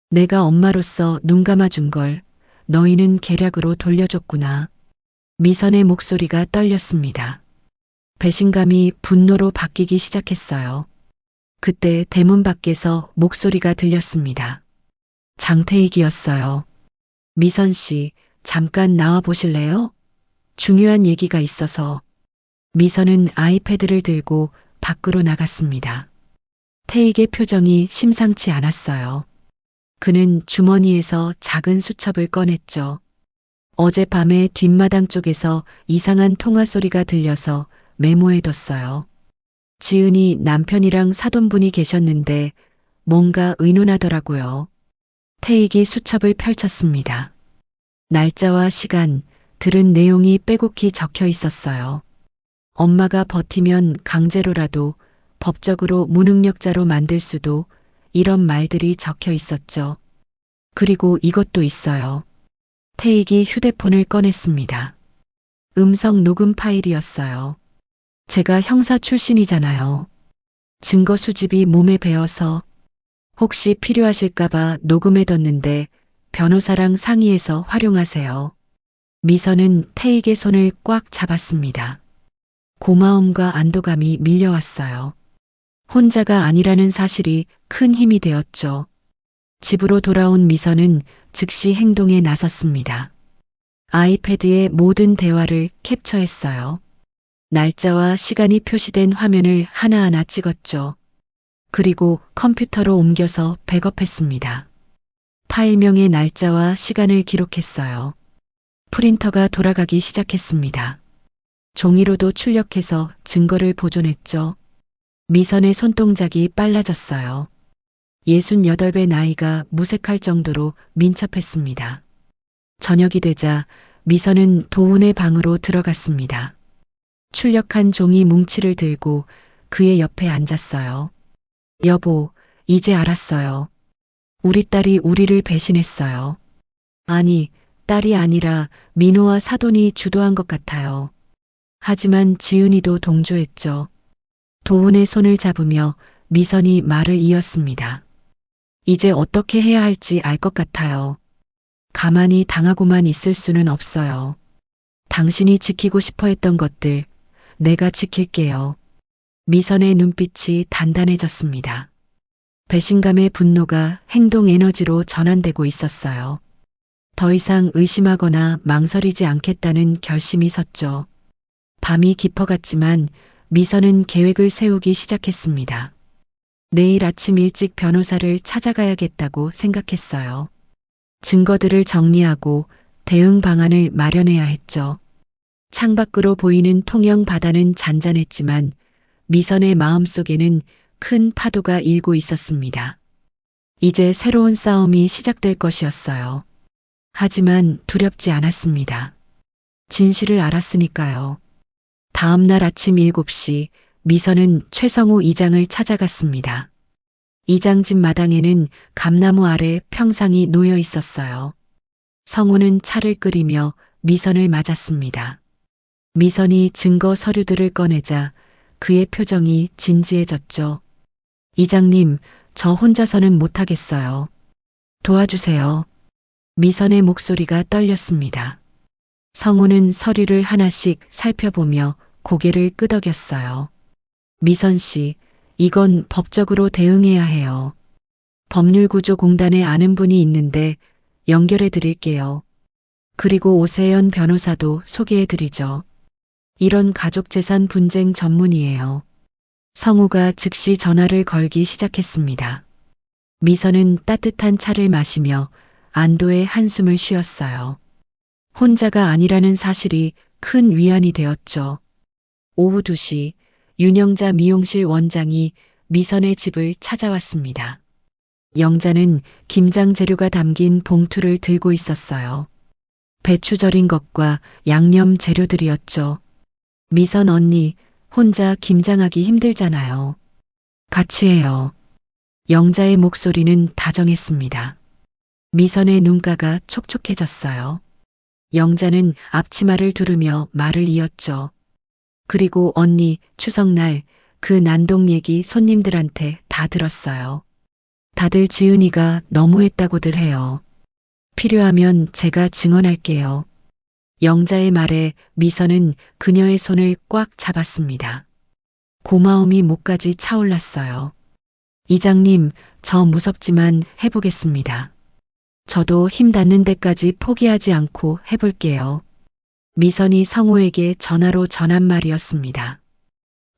B: 내가 엄마로서 눈 감아준 걸 너희는 계략으로 돌려줬구나. 미선의 목소리가 떨렸습니다. 배신감이 분노로 바뀌기 시작했어요. 그때 대문 밖에서 목소리가 들렸습니다. 장태익이었어요. 미선 씨, 잠깐 나와 보실래요? 중요한 얘기가 있어서. 미선은 아이패드를 들고 밖으로 나갔습니다. 태익의 표정이 심상치 않았어요. 그는 주머니에서 작은 수첩을 꺼냈죠. 어젯밤에 뒷마당 쪽에서 이상한 통화 소리가 들려서 메모해뒀어요. 지은이 남편이랑 사돈분이 계셨는데 뭔가 의논하더라고요. 태익이 수첩을 펼쳤습니다. 날짜와 시간, 들은 내용이 빼곡히 적혀 있었어요. 엄마가 버티면 강제로라도 법적으로 무능력자로 만들 수도, 이런 말들이 적혀 있었죠. 그리고 이것도 있어요. 태익이 휴대폰을 꺼냈습니다. 음성 녹음 파일이었어요. 제가 형사 출신이잖아요. 증거 수집이 몸에 배어서 혹시 필요하실까봐 녹음해뒀는데 변호사랑 상의해서 활용하세요. 미선은 태익의 손을 꽉 잡았습니다. 고마움과 안도감이 밀려왔어요. 혼자가 아니라는 사실이 큰 힘이 되었죠. 집으로 돌아온 미선은 즉시 행동에 나섰습니다. 아이패드에 모든 대화를 캡처했어요. 날짜와 시간이 표시된 화면을 하나하나 찍었죠. 그리고 컴퓨터로 옮겨서 백업했습니다. 파일명의 날짜와 시간을 기록했어요. 프린터가 돌아가기 시작했습니다. 종이로도 출력해서 증거를 보존했죠. 미선의 손동작이 빨라졌어요. 68배 나이가 무색할 정도로 민첩했습니다. 저녁이 되자 미선은 도훈의 방으로 들어갔습니다. 출력한 종이 뭉치를 들고 그의 옆에 앉았어요. 여보, 이제 알았어요. 우리 딸이 우리를 배신했어요. 아니, 딸이 아니라 민호와 사돈이 주도한 것 같아요. 하지만 지은이도 동조했죠. 도훈의 손을 잡으며 미선이 말을 이었습니다. 이제 어떻게 해야 할지 알 것 같아요. 가만히 당하고만 있을 수는 없어요. 당신이 지키고 싶어 했던 것들, 내가 지킬게요. 미선의 눈빛이 단단해졌습니다. 배신감의 분노가 행동 에너지로 전환되고 있었어요. 더 이상 의심하거나 망설이지 않겠다는 결심이 섰죠. 밤이 깊어갔지만 미선은 계획을 세우기 시작했습니다. 내일 아침 일찍 변호사를 찾아가야겠다고 생각했어요. 증거들을 정리하고 대응 방안을 마련해야 했죠. 창밖으로 보이는 통영 바다는 잔잔했지만 미선의 마음속에는 큰 파도가 일고 있었습니다. 이제 새로운 싸움이 시작될 것이었어요. 하지만 두렵지 않았습니다. 진실을 알았으니까요. 다음 날 아침 7시 미선은 최성우 이장을 찾아갔습니다. 이장 집 마당에는 감나무 아래 평상이 놓여 있었어요. 성우는 차를 끓이며 미선을 맞았습니다. 미선이 증거 서류들을 꺼내자 그의 표정이 진지해졌죠. 이장님, 저 혼자서는 못하겠어요. 도와주세요. 미선의 목소리가 떨렸습니다. 성우는 서류를 하나씩 살펴보며 고개를 끄덕였어요. 미선 씨, 이건 법적으로 대응해야 해요. 법률구조공단에 아는 분이 있는데 연결해 드릴게요. 그리고 오세연 변호사도 소개해 드리죠. 이런 가족재산 분쟁 전문이에요. 성우가 즉시 전화를 걸기 시작했습니다. 미선은 따뜻한 차를 마시며 안도의 한숨을 쉬었어요. 혼자가 아니라는 사실이 큰 위안이 되었죠. 오후 2시 윤영자 미용실 원장이 미선의 집을 찾아왔습니다. 영자는 김장 재료가 담긴 봉투를 들고 있었어요. 배추 절인 것과 양념 재료들이었죠. 미선 언니, 혼자 김장하기 힘들잖아요. 같이 해요. 영자의 목소리는 다정했습니다. 미선의 눈가가 촉촉해졌어요. 영자는 앞치마를 두르며 말을 이었죠. 그리고 언니, 추석날 그 난동 얘기 손님들한테 다 들었어요. 다들 지은이가 너무했다고들 해요. 필요하면 제가 증언할게요. 영자의 말에 미선은 그녀의 손을 꽉 잡았습니다. 고마움이 목까지 차올랐어요. 이장님, 저 무섭지만 해보겠습니다. 저도 힘 닿는 데까지 포기하지 않고 해볼게요. 미선이 성호에게 전화로 전한 말이었습니다.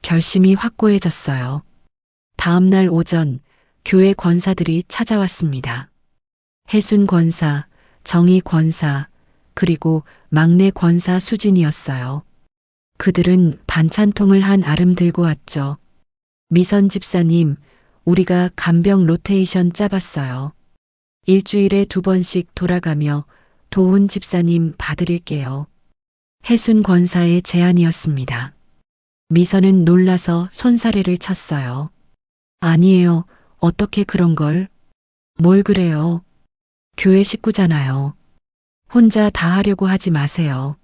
B: 결심이 확고해졌어요. 다음 날 오전 교회 권사들이 찾아왔습니다. 혜순 권사, 정희 권사, 그리고 막내 권사 수진이었어요. 그들은 반찬통을 한 아름 들고 왔죠. 미선 집사님, 우리가 간병 로테이션 짜봤어요. 일주일에 2번씩 돌아가며 도훈 집사님 봐드릴게요. 혜순 권사의 제안이었습니다. 미선은 놀라서 손사래를 쳤어요. 아니에요. 어떻게 그런 걸? 뭘 그래요? 교회 식구잖아요. 혼자 다 하려고 하지 마세요.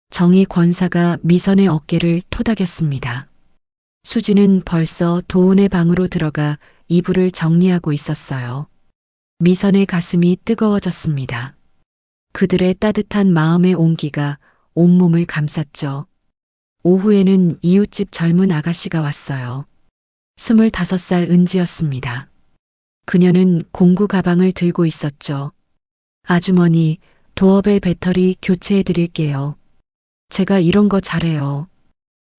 B: 정희 권사가 미선의 어깨를 토닥였습니다. 수지는 벌써 도훈의 방으로 들어가 이불을 정리하고 있었어요. 미선의 가슴이 뜨거워졌습니다. 그들의 따뜻한 마음의 온기가 온몸을 감쌌죠. 오후에는 이웃집 젊은 아가씨가 왔어요. 25살 은지였습니다. 그녀는 공구 가방을 들고 있었죠. 아주머니, 도어벨 배터리 교체해 드릴게요. 제가 이런 거 잘해요.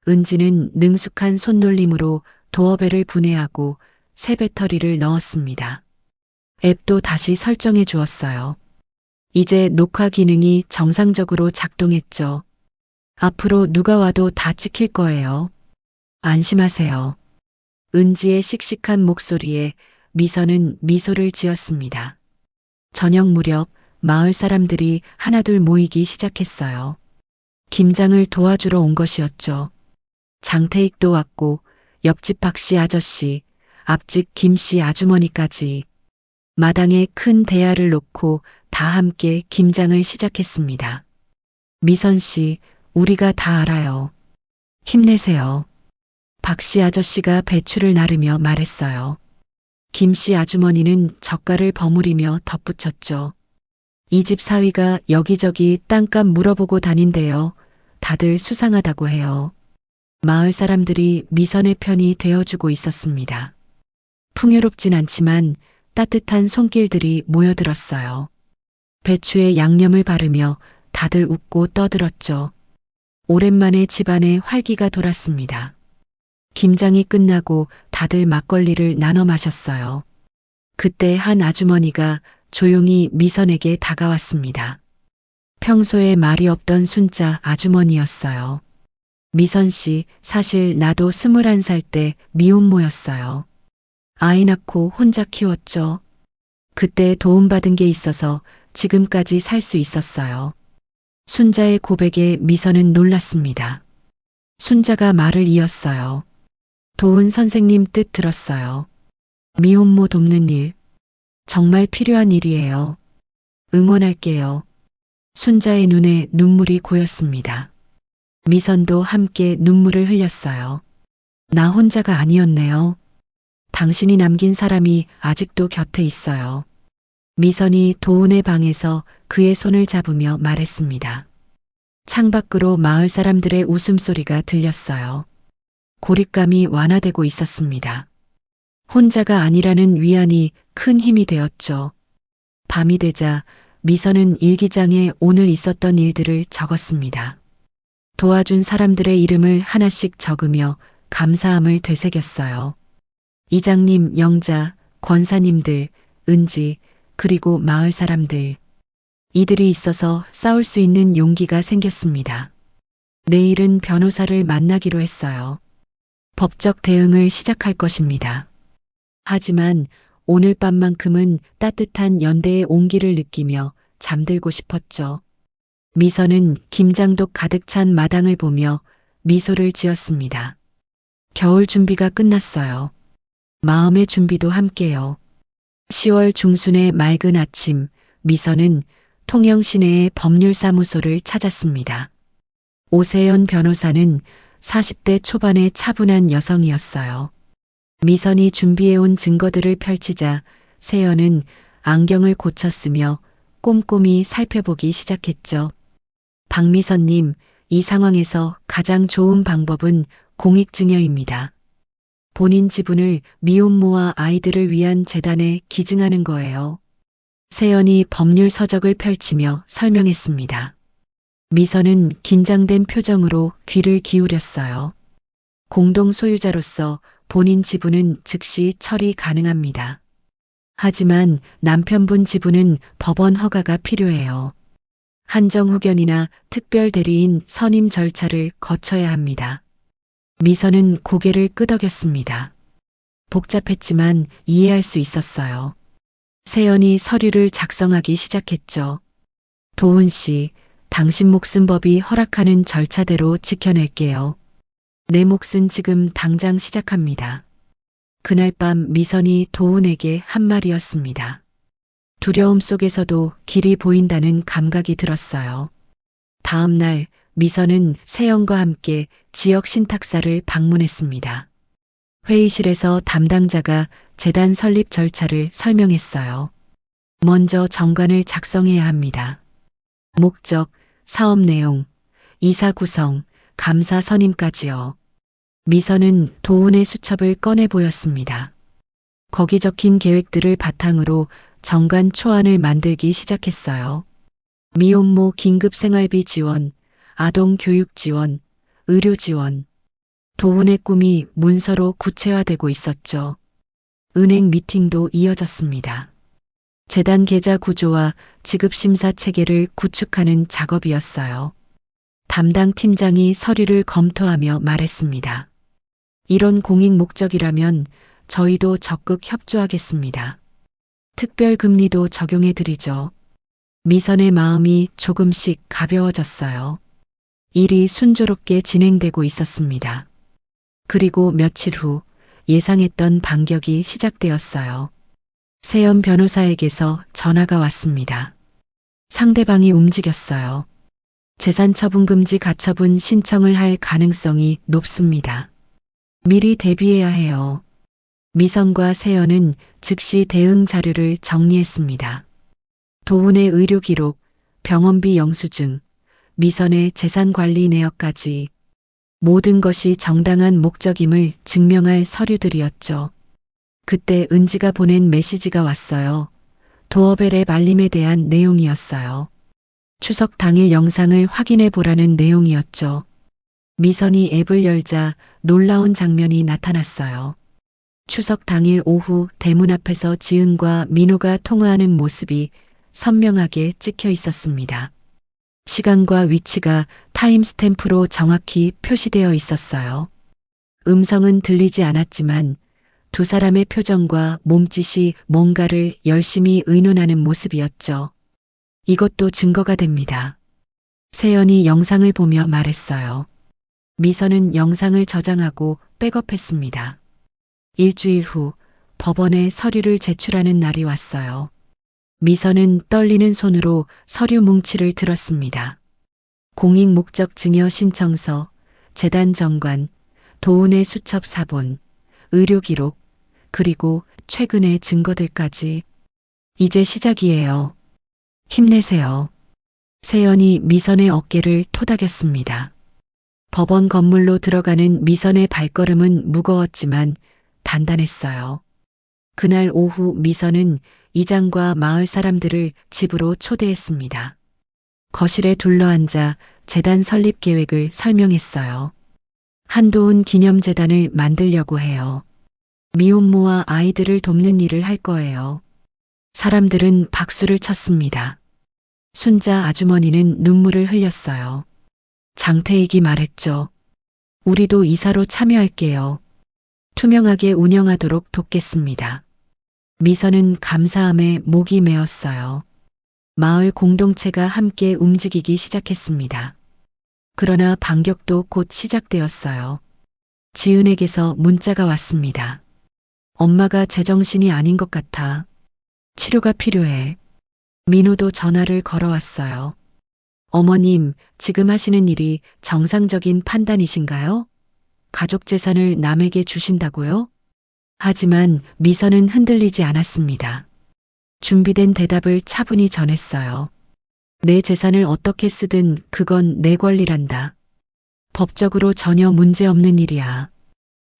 B: 은지는 능숙한 손놀림으로 도어벨을 분해하고 새 배터리를 넣었습니다. 앱도 다시 설정해 주었어요. 이제 녹화 기능이 정상적으로 작동했죠. 앞으로 누가 와도 다 찍힐 거예요. 안심하세요. 은지의 씩씩한 목소리에 미선은 미소를 지었습니다. 저녁 무렵 마을 사람들이 하나둘 모이기 시작했어요. 김장을 도와주러 온 것이었죠. 장태익도 왔고 옆집 박씨 아저씨, 앞집 김씨 아주머니까지 마당에 큰 대야를 놓고 다 함께 김장을 시작했습니다. 미선 씨, 우리가 다 알아요. 힘내세요. 박씨 아저씨가 배추를 나르며 말했어요. 김씨 아주머니는 젓갈을 버무리며 덧붙였죠. 이 집 사위가 여기저기 땅값 물어보고 다닌대요. 다들 수상하다고 해요. 마을 사람들이 미선의 편이 되어주고 있었습니다. 풍요롭진 않지만 따뜻한 손길들이 모여들었어요. 배추에 양념을 바르며 다들 웃고 떠들었죠. 오랜만에 집안에 활기가 돌았습니다. 김장이 끝나고 다들 막걸리를 나눠 마셨어요. 그때 한 아주머니가 조용히 미선에게 다가왔습니다. 평소에 말이 없던 순자 아주머니였어요. 미선 씨, 사실 나도 21살 때 미혼모였어요. 아이 낳고 혼자 키웠죠. 그때 도움받은 게 있어서 지금까지 살 수 있었어요. 순자의 고백에 미선은 놀랐습니다. 순자가 말을 이었어요. 도훈 선생님 뜻 들었어요. 미혼모 돕는 일, 정말 필요한 일이에요. 응원할게요. 순자의 눈에 눈물이 고였습니다. 미선도 함께 눈물을 흘렸어요. 나 혼자가 아니었네요. 당신이 남긴 사람이 아직도 곁에 있어요. 미선이 도훈의 방에서 그의 손을 잡으며 말했습니다. 창밖으로 마을 사람들의 웃음소리가 들렸어요. 고립감이 완화되고 있었습니다. 혼자가 아니라는 위안이 큰 힘이 되었죠. 밤이 되자 미선은 일기장에 오늘 있었던 일들을 적었습니다. 도와준 사람들의 이름을 하나씩 적으며 감사함을 되새겼어요. 이장님, 영자, 권사님들, 은지, 그리고 마을 사람들. 이들이 있어서 싸울 수 있는 용기가 생겼습니다. 내일은 변호사를 만나기로 했어요. 법적 대응을 시작할 것입니다. 하지만 오늘 밤만큼은 따뜻한 연대의 온기를 느끼며 잠들고 싶었죠. 미선은 김장독 가득 찬 마당을 보며 미소를 지었습니다. 겨울 준비가 끝났어요. 마음의 준비도 함께요. 10월 중순의 맑은 아침, 미선은 통영 시내의 법률사무소를 찾았습니다. 오세연 변호사는 40대 초반의 차분한 여성이었어요. 미선이 준비해온 증거들을 펼치자 세연은 안경을 고쳤으며 꼼꼼히 살펴보기 시작했죠. 박미선님, 이 상황에서 가장 좋은 방법은 공익증여입니다. 본인 지분을 미혼모와 아이들을 위한 재단에 기증하는 거예요. 세연이 법률 서적을 펼치며 설명했습니다. 미선은 긴장된 표정으로 귀를 기울였어요. 공동 소유자로서 본인 지분은 즉시 처리 가능합니다. 하지만 남편분 지분은 법원 허가가 필요해요. 한정후견이나 특별대리인 선임 절차를 거쳐야 합니다. 미선은 고개를 끄덕였습니다. 복잡했지만 이해할 수 있었어요. 세연이 서류를 작성하기 시작했죠. 도훈 씨, 당신 몫은 법이 허락하는 절차대로 지켜낼게요. 내 몫은 지금 당장 시작합니다. 그날 밤 미선이 도훈에게 한 말이었습니다. 두려움 속에서도 길이 보인다는 감각이 들었어요. 다음 날 미선은 세연과 함께 지역 신탁사를 방문했습니다. 회의실에서 담당자가 재단 설립 절차를 설명했어요. 먼저 정관을 작성해야 합니다. 목적, 사업 내용, 이사 구성, 감사 선임까지요. 미선은 도훈의 수첩을 꺼내 보였습니다. 거기 적힌 계획들을 바탕으로 정관 초안을 만들기 시작했어요. 미혼모 긴급 생활비 지원, 아동 교육 지원, 의료 지원. 도훈의 꿈이 문서로 구체화되고 있었죠. 은행 미팅도 이어졌습니다. 재단 계좌 구조와 지급 심사 체계를 구축하는 작업이었어요. 담당 팀장이 서류를 검토하며 말했습니다. 이런 공익 목적이라면 저희도 적극 협조하겠습니다. 특별 금리도 적용해 드리죠. 미선의 마음이 조금씩 가벼워졌어요. 일이 순조롭게 진행되고 있었습니다. 그리고 며칠 후 예상했던 반격이 시작되었어요. 세연 변호사에게서 전화가 왔습니다. 상대방이 움직였어요. 재산처분금지 가처분 신청을 할 가능성이 높습니다. 미리 대비해야 해요. 미선과 세연은 즉시 대응 자료를 정리했습니다. 도훈의 의료 기록, 병원비 영수증, 미선의 재산관리 내역까지 모든 것이 정당한 목적임을 증명할 서류들이었죠. 그때 은지가 보낸 메시지가 왔어요. 도어벨의 알림에 대한 내용이었어요. 추석 당일 영상을 확인해 보라는 내용이었죠. 미선이 앱을 열자 놀라운 장면이 나타났어요. 추석 당일 오후 대문 앞에서 지은과 민호가 통화하는 모습이 선명하게 찍혀 있었습니다. 시간과 위치가 타임스탬프로 정확히 표시되어 있었어요. 음성은 들리지 않았지만 두 사람의 표정과 몸짓이 뭔가를 열심히 의논하는 모습이었죠. 이것도 증거가 됩니다. 세연이 영상을 보며 말했어요. 미선은 영상을 저장하고 백업했습니다. 일주일 후 법원에 서류를 제출하는 날이 왔어요. 미선은 떨리는 손으로 서류 뭉치를 들었습니다. 공익 목적 증여 신청서, 재단 정관, 도훈의 수첩 사본, 의료 기록, 그리고 최근의 증거들까지. 이제 시작이에요. 힘내세요. 세연이 미선의 어깨를 토닥였습니다. 법원 건물로 들어가는 미선의 발걸음은 무거웠지만 단단했어요. 그날 오후 미선은 이장과 마을 사람들을 집으로 초대했습니다. 거실에 둘러앉아 재단 설립 계획을 설명했어요. 한도훈 기념재단을 만들려고 해요. 미혼모와 아이들을 돕는 일을 할 거예요. 사람들은 박수를 쳤습니다. 순자 아주머니는 눈물을 흘렸어요. 장태익이 말했죠. 우리도 이사로 참여할게요. 투명하게 운영하도록 돕겠습니다. 미선은 감사함에 목이 메었어요. 마을 공동체가 함께 움직이기 시작했습니다. 그러나 반격도 곧 시작되었어요. 지은에게서 문자가 왔습니다. 엄마가 제정신이 아닌 것 같아. 치료가 필요해. 민호도 전화를 걸어왔어요. 어머님, 지금 하시는 일이 정상적인 판단이신가요? 가족 재산을 남에게 주신다고요? 하지만 미선은 흔들리지 않았습니다. 준비된 대답을 차분히 전했어요. 내 재산을 어떻게 쓰든 그건 내 권리란다. 법적으로 전혀 문제없는 일이야.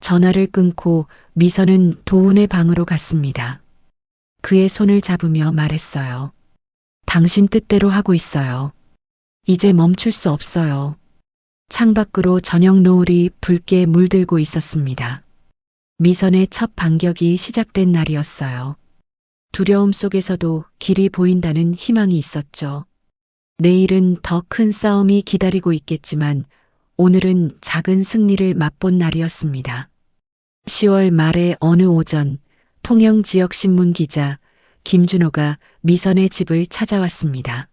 B: 전화를 끊고 미선은 도훈의 방으로 갔습니다. 그의 손을 잡으며 말했어요. 당신 뜻대로 하고 있어요. 이제 멈출 수 없어요. 창밖으로 저녁 노을이 붉게 물들고 있었습니다. 미선의 첫 반격이 시작된 날이었어요. 두려움 속에서도 길이 보인다는 희망이 있었죠. 내일은 더 큰 싸움이 기다리고 있겠지만 오늘은 작은 승리를 맛본 날이었습니다. 10월 말의 어느 오전, 통영 지역신문 기자 김준호가 미선의 집을 찾아왔습니다.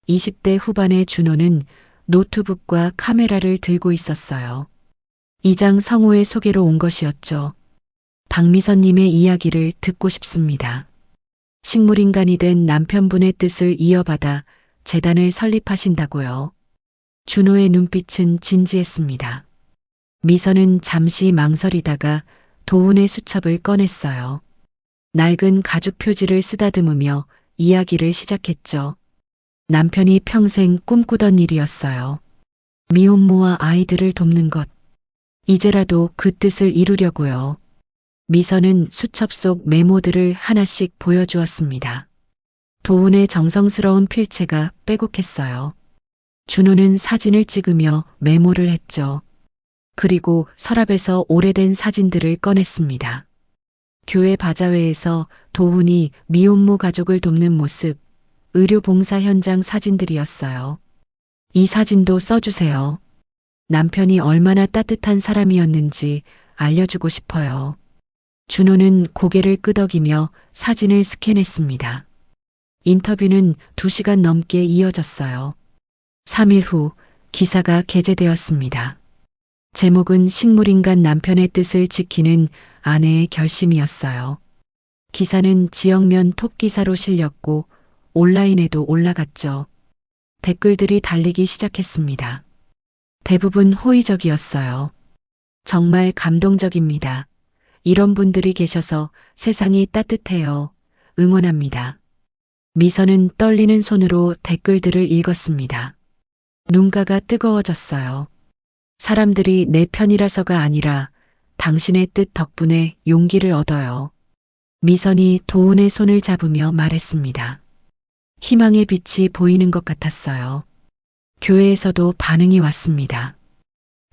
B: 20대 후반의 준호는 노트북과 카메라를 들고 있었어요. 이장 성우의 소개로 온 것이었죠. 박미선님의 이야기를 듣고 싶습니다. 식물인간이 된 남편분의 뜻을 이어받아 재단을 설립하신다고요. 준호의 눈빛은 진지했습니다. 미선은 잠시 망설이다가 도훈의 수첩을 꺼냈어요. 낡은 가죽 표지를 쓰다듬으며 이야기를 시작했죠. 남편이 평생 꿈꾸던 일이었어요. 미혼모와 아이들을 돕는 것. 이제라도 그 뜻을 이루려고요. 미선은 수첩 속 메모들을 하나씩 보여주었습니다. 도훈의 정성스러운 필체가 빼곡했어요. 준호는 사진을 찍으며 메모를 했죠. 그리고 서랍에서 오래된 사진들을 꺼냈습니다. 교회 바자회에서 도훈이 미혼모 가족을 돕는 모습, 의료 봉사 현장 사진들이었어요. 이 사진도 써주세요. 남편이 얼마나 따뜻한 사람이었는지 알려주고 싶어요. 준호는 고개를 끄덕이며 사진을 스캔했습니다. 인터뷰는 2시간 넘게 이어졌어요. 3일 후 기사가 게재되었습니다. 제목은 식물인간 남편의 뜻을 지키는 아내의 결심이었어요. 기사는 지역면 톱기사로 실렸고 온라인에도 올라갔죠. 댓글들이 달리기 시작했습니다. 대부분 호의적이었어요. 정말 감동적입니다. 이런 분들이 계셔서 세상이 따뜻해요. 응원합니다. 미선은 떨리는 손으로 댓글들을 읽었습니다. 눈가가 뜨거워졌어요. 사람들이 내 편이라서가 아니라 당신의 뜻 덕분에 용기를 얻어요. 미선이 도훈의 손을 잡으며 말했습니다. 희망의 빛이 보이는 것 같았어요. 교회에서도 반응이 왔습니다.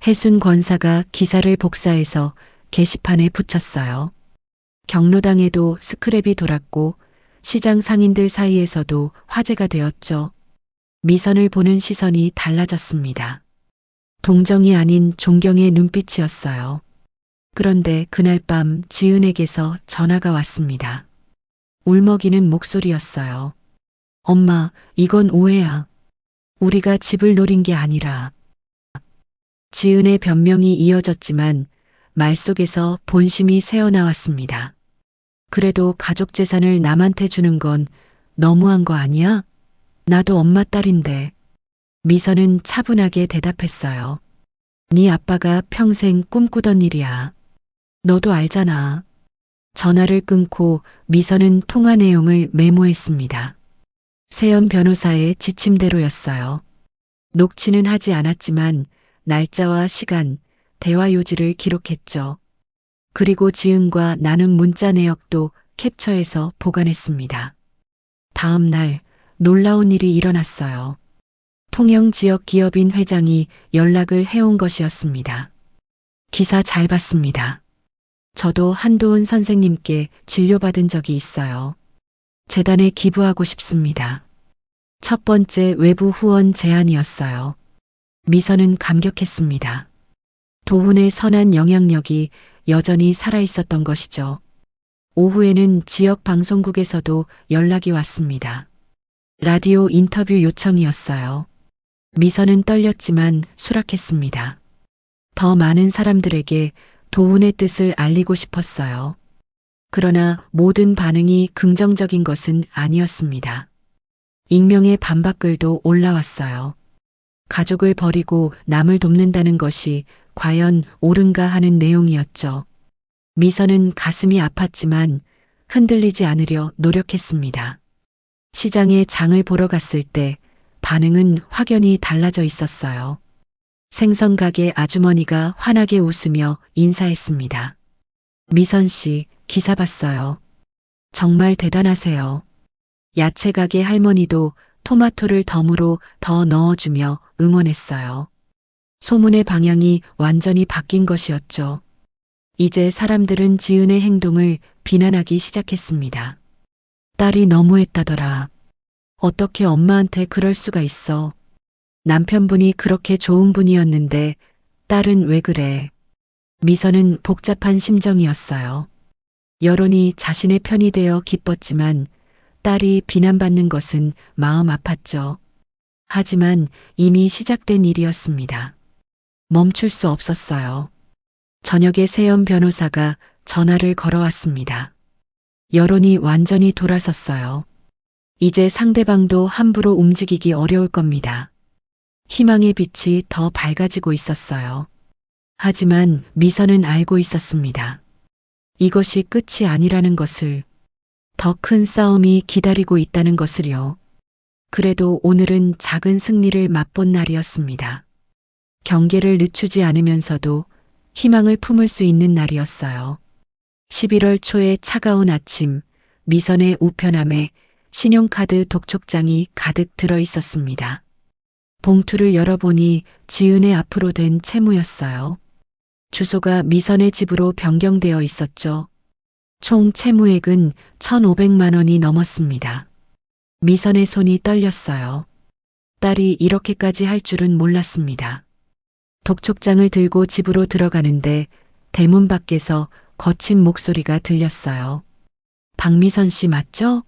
B: 해순 권사가 기사를 복사해서 게시판에 붙였어요. 경로당에도 스크랩이 돌았고 시장 상인들 사이에서도 화제가 되었죠. 미선을 보는 시선이 달라졌습니다. 동정이 아닌 존경의 눈빛이었어요. 그런데 그날 밤 지은에게서 전화가 왔습니다. 울먹이는 목소리였어요. 엄마, 이건 오해야. 우리가 집을 노린 게 아니라. 지은의 변명이 이어졌지만 말 속에서 본심이 새어나왔습니다. 그래도 가족 재산을 남한테 주는 건 너무한 거 아니야? 나도 엄마 딸인데. 미선은 차분하게 대답했어요. 네 아빠가 평생 꿈꾸던 일이야. 너도 알잖아. 전화를 끊고 미선은 통화 내용을 메모했습니다. 세연 변호사의 지침대로였어요. 녹취는 하지 않았지만 날짜와 시간, 대화 요지를 기록했죠. 그리고 지은과 나눈 문자 내역도 캡처해서 보관했습니다. 다음 날 놀라운 일이 일어났어요. 통영 지역 기업인 회장이 연락을 해온 것이었습니다. 기사 잘 봤습니다. 저도 한도훈 선생님께 진료받은 적이 있어요. 재단에 기부하고 싶습니다. 첫 번째 외부 후원 제안이었어요. 미선은 감격했습니다. 도훈의 선한 영향력이 여전히 살아있었던 것이죠. 오후에는 지역 방송국에서도 연락이 왔습니다. 라디오 인터뷰 요청이었어요. 미선은 떨렸지만 수락했습니다. 더 많은 사람들에게 도훈의 뜻을 알리고 싶었어요. 그러나 모든 반응이 긍정적인 것은 아니었습니다. 익명의 반박글도 올라왔어요. 가족을 버리고 남을 돕는다는 것이 과연 옳은가 하는 내용이었죠. 미선은 가슴이 아팠지만 흔들리지 않으려 노력했습니다. 시장에 장을 보러 갔을 때 반응은 확연히 달라져 있었어요. 생선 가게 아주머니가 환하게 웃으며 인사했습니다. 미선 씨, 기사 봤어요. 정말 대단하세요. 야채 가게 할머니도 토마토를 덤으로 더 넣어주며 응원했어요. 소문의 방향이 완전히 바뀐 것이었죠. 이제 사람들은 지은의 행동을 비난하기 시작했습니다. 딸이 너무했다더라. 어떻게 엄마한테 그럴 수가 있어. 남편분이 그렇게 좋은 분이었는데 딸은 왜 그래. 미선은 복잡한 심정이었어요. 여론이 자신의 편이 되어 기뻤지만 딸이 비난받는 것은 마음 아팠죠. 하지만 이미 시작된 일이었습니다. 멈출 수 없었어요. 저녁에 세연 변호사가 전화를 걸어왔습니다. 여론이 완전히 돌아섰어요. 이제 상대방도 함부로 움직이기 어려울 겁니다. 희망의 빛이 더 밝아지고 있었어요. 하지만 미선은 알고 있었습니다. 이것이 끝이 아니라는 것을, 더 큰 싸움이 기다리고 있다는 것을요. 그래도 오늘은 작은 승리를 맛본 날이었습니다. 경계를 늦추지 않으면서도 희망을 품을 수 있는 날이었어요. 11월 초의 차가운 아침, 미선의 우편함에 신용카드 독촉장이 가득 들어 있었습니다. 봉투를 열어보니 지은의 앞으로 된 채무였어요. 주소가 미선의 집으로 변경되어 있었죠. 총 채무액은 1,500만 원이 넘었습니다. 미선의 손이 떨렸어요. 딸이 이렇게까지 할 줄은 몰랐습니다. 독촉장을 들고 집으로 들어가는데 대문 밖에서 거친 목소리가 들렸어요. 박미선 씨 맞죠?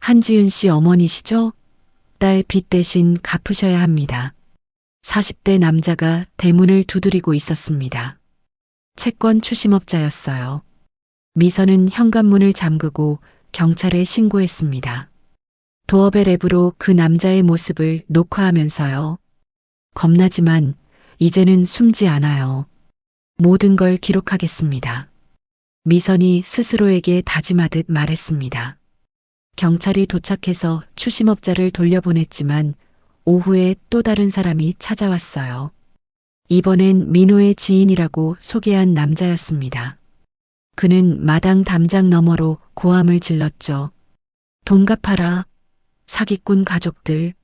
B: 한지은 씨 어머니시죠? 딸 빚 대신 갚으셔야 합니다. 40대 남자가 대문을 두드리고 있었습니다. 채권 추심업자였어요. 미선은 현관문을 잠그고 경찰에 신고했습니다. 도어벨 앱으로 그 남자의 모습을 녹화하면서요. 겁나지만 이제는 숨지 않아요. 모든 걸 기록하겠습니다. 미선이 스스로에게 다짐하듯 말했습니다. 경찰이 도착해서 추심업자를 돌려보냈지만 오후에 또 다른 사람이 찾아왔어요. 이번엔 민호의 지인이라고 소개한 남자였습니다. 그는 마당 담장 너머로 고함을 질렀죠. 돈 갚아라. 사기꾼 가족들.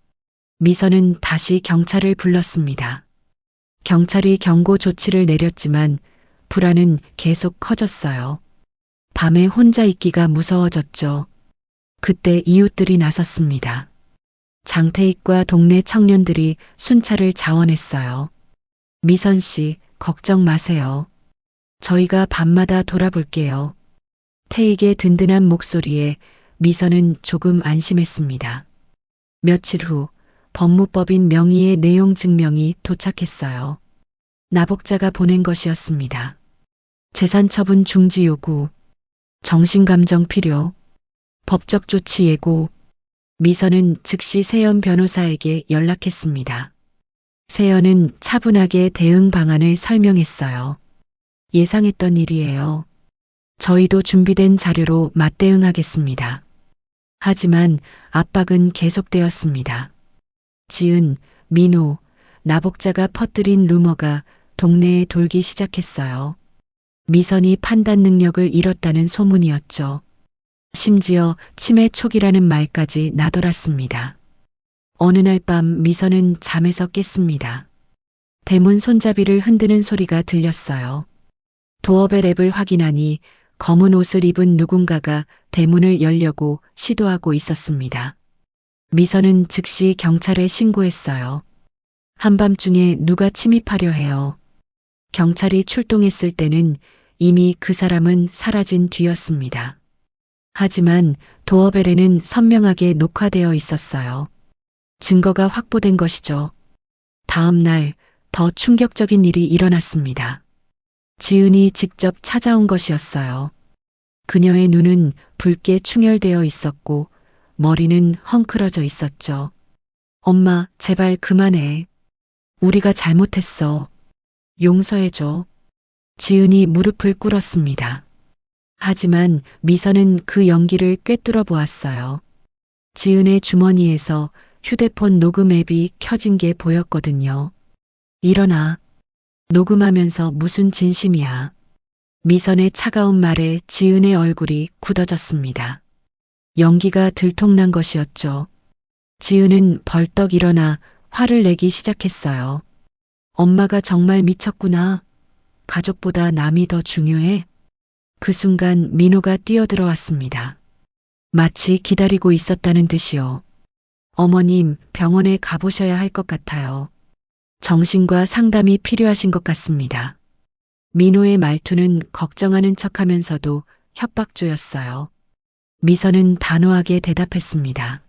B: 미선은 다시 경찰을 불렀습니다. 경찰이 경고 조치를 내렸지만 불안은 계속 커졌어요. 밤에 혼자 있기가 무서워졌죠. 그때 이웃들이 나섰습니다. 장태익과 동네 청년들이 순찰을 자원했어요. 미선 씨, 걱정 마세요. 저희가 밤마다 돌아볼게요. 태익의 든든한 목소리에 미선은 조금 안심했습니다. 며칠 후 법무법인 명의의 내용 증명이 도착했어요. 납옥자가 보낸 것이었습니다. 재산 처분 중지 요구, 정신감정 필요, 법적 조치 예고. 미선은 즉시 세연 변호사에게 연락했습니다. 세연은 차분하게 대응 방안을 설명했어요. 예상했던 일이에요. 저희도 준비된 자료로 맞대응하겠습니다. 하지만 압박은 계속되었습니다. 지은, 민호, 납옥자가 퍼뜨린 루머가 동네에 돌기 시작했어요. 미선이 판단 능력을 잃었다는 소문이었죠. 심지어 치매 초기라는 말까지 나돌았습니다. 어느 날 밤 미선은 잠에서 깼습니다. 대문 손잡이를 흔드는 소리가 들렸어요. 도어벨 앱을 확인하니 검은 옷을 입은 누군가가 대문을 열려고 시도하고 있었습니다. 미선은 즉시 경찰에 신고했어요. 한밤중에 누가 침입하려 해요. 경찰이 출동했을 때는 이미 그 사람은 사라진 뒤였습니다. 하지만 도어벨에는 선명하게 녹화되어 있었어요. 증거가 확보된 것이죠. 다음 날 더 충격적인 일이 일어났습니다. 지은이 직접 찾아온 것이었어요. 그녀의 눈은 붉게 충혈되어 있었고 머리는 헝클어져 있었죠. 엄마, 제발 그만해. 우리가 잘못했어. 용서해줘. 지은이 무릎을 꿇었습니다. 하지만 미선은 그 연기를 꿰뚫어 보았어요. 지은의 주머니에서 휴대폰 녹음 앱이 켜진 게 보였거든요. 일어나. 녹음하면서 무슨 진심이야. 미선의 차가운 말에 지은의 얼굴이 굳어졌습니다. 연기가 들통난 것이었죠. 지은은 벌떡 일어나 화를 내기 시작했어요. 엄마가 정말 미쳤구나. 가족보다 남이 더 중요해. 그 순간 민호가 뛰어들어왔습니다. 마치 기다리고 있었다는 듯이요. 어머님, 병원에 가보셔야 할 것 같아요. 정신과 상담이 필요하신 것 같습니다. 민호의 말투는 걱정하는 척하면서도 협박조였어요. 미선은 단호하게 대답했습니다.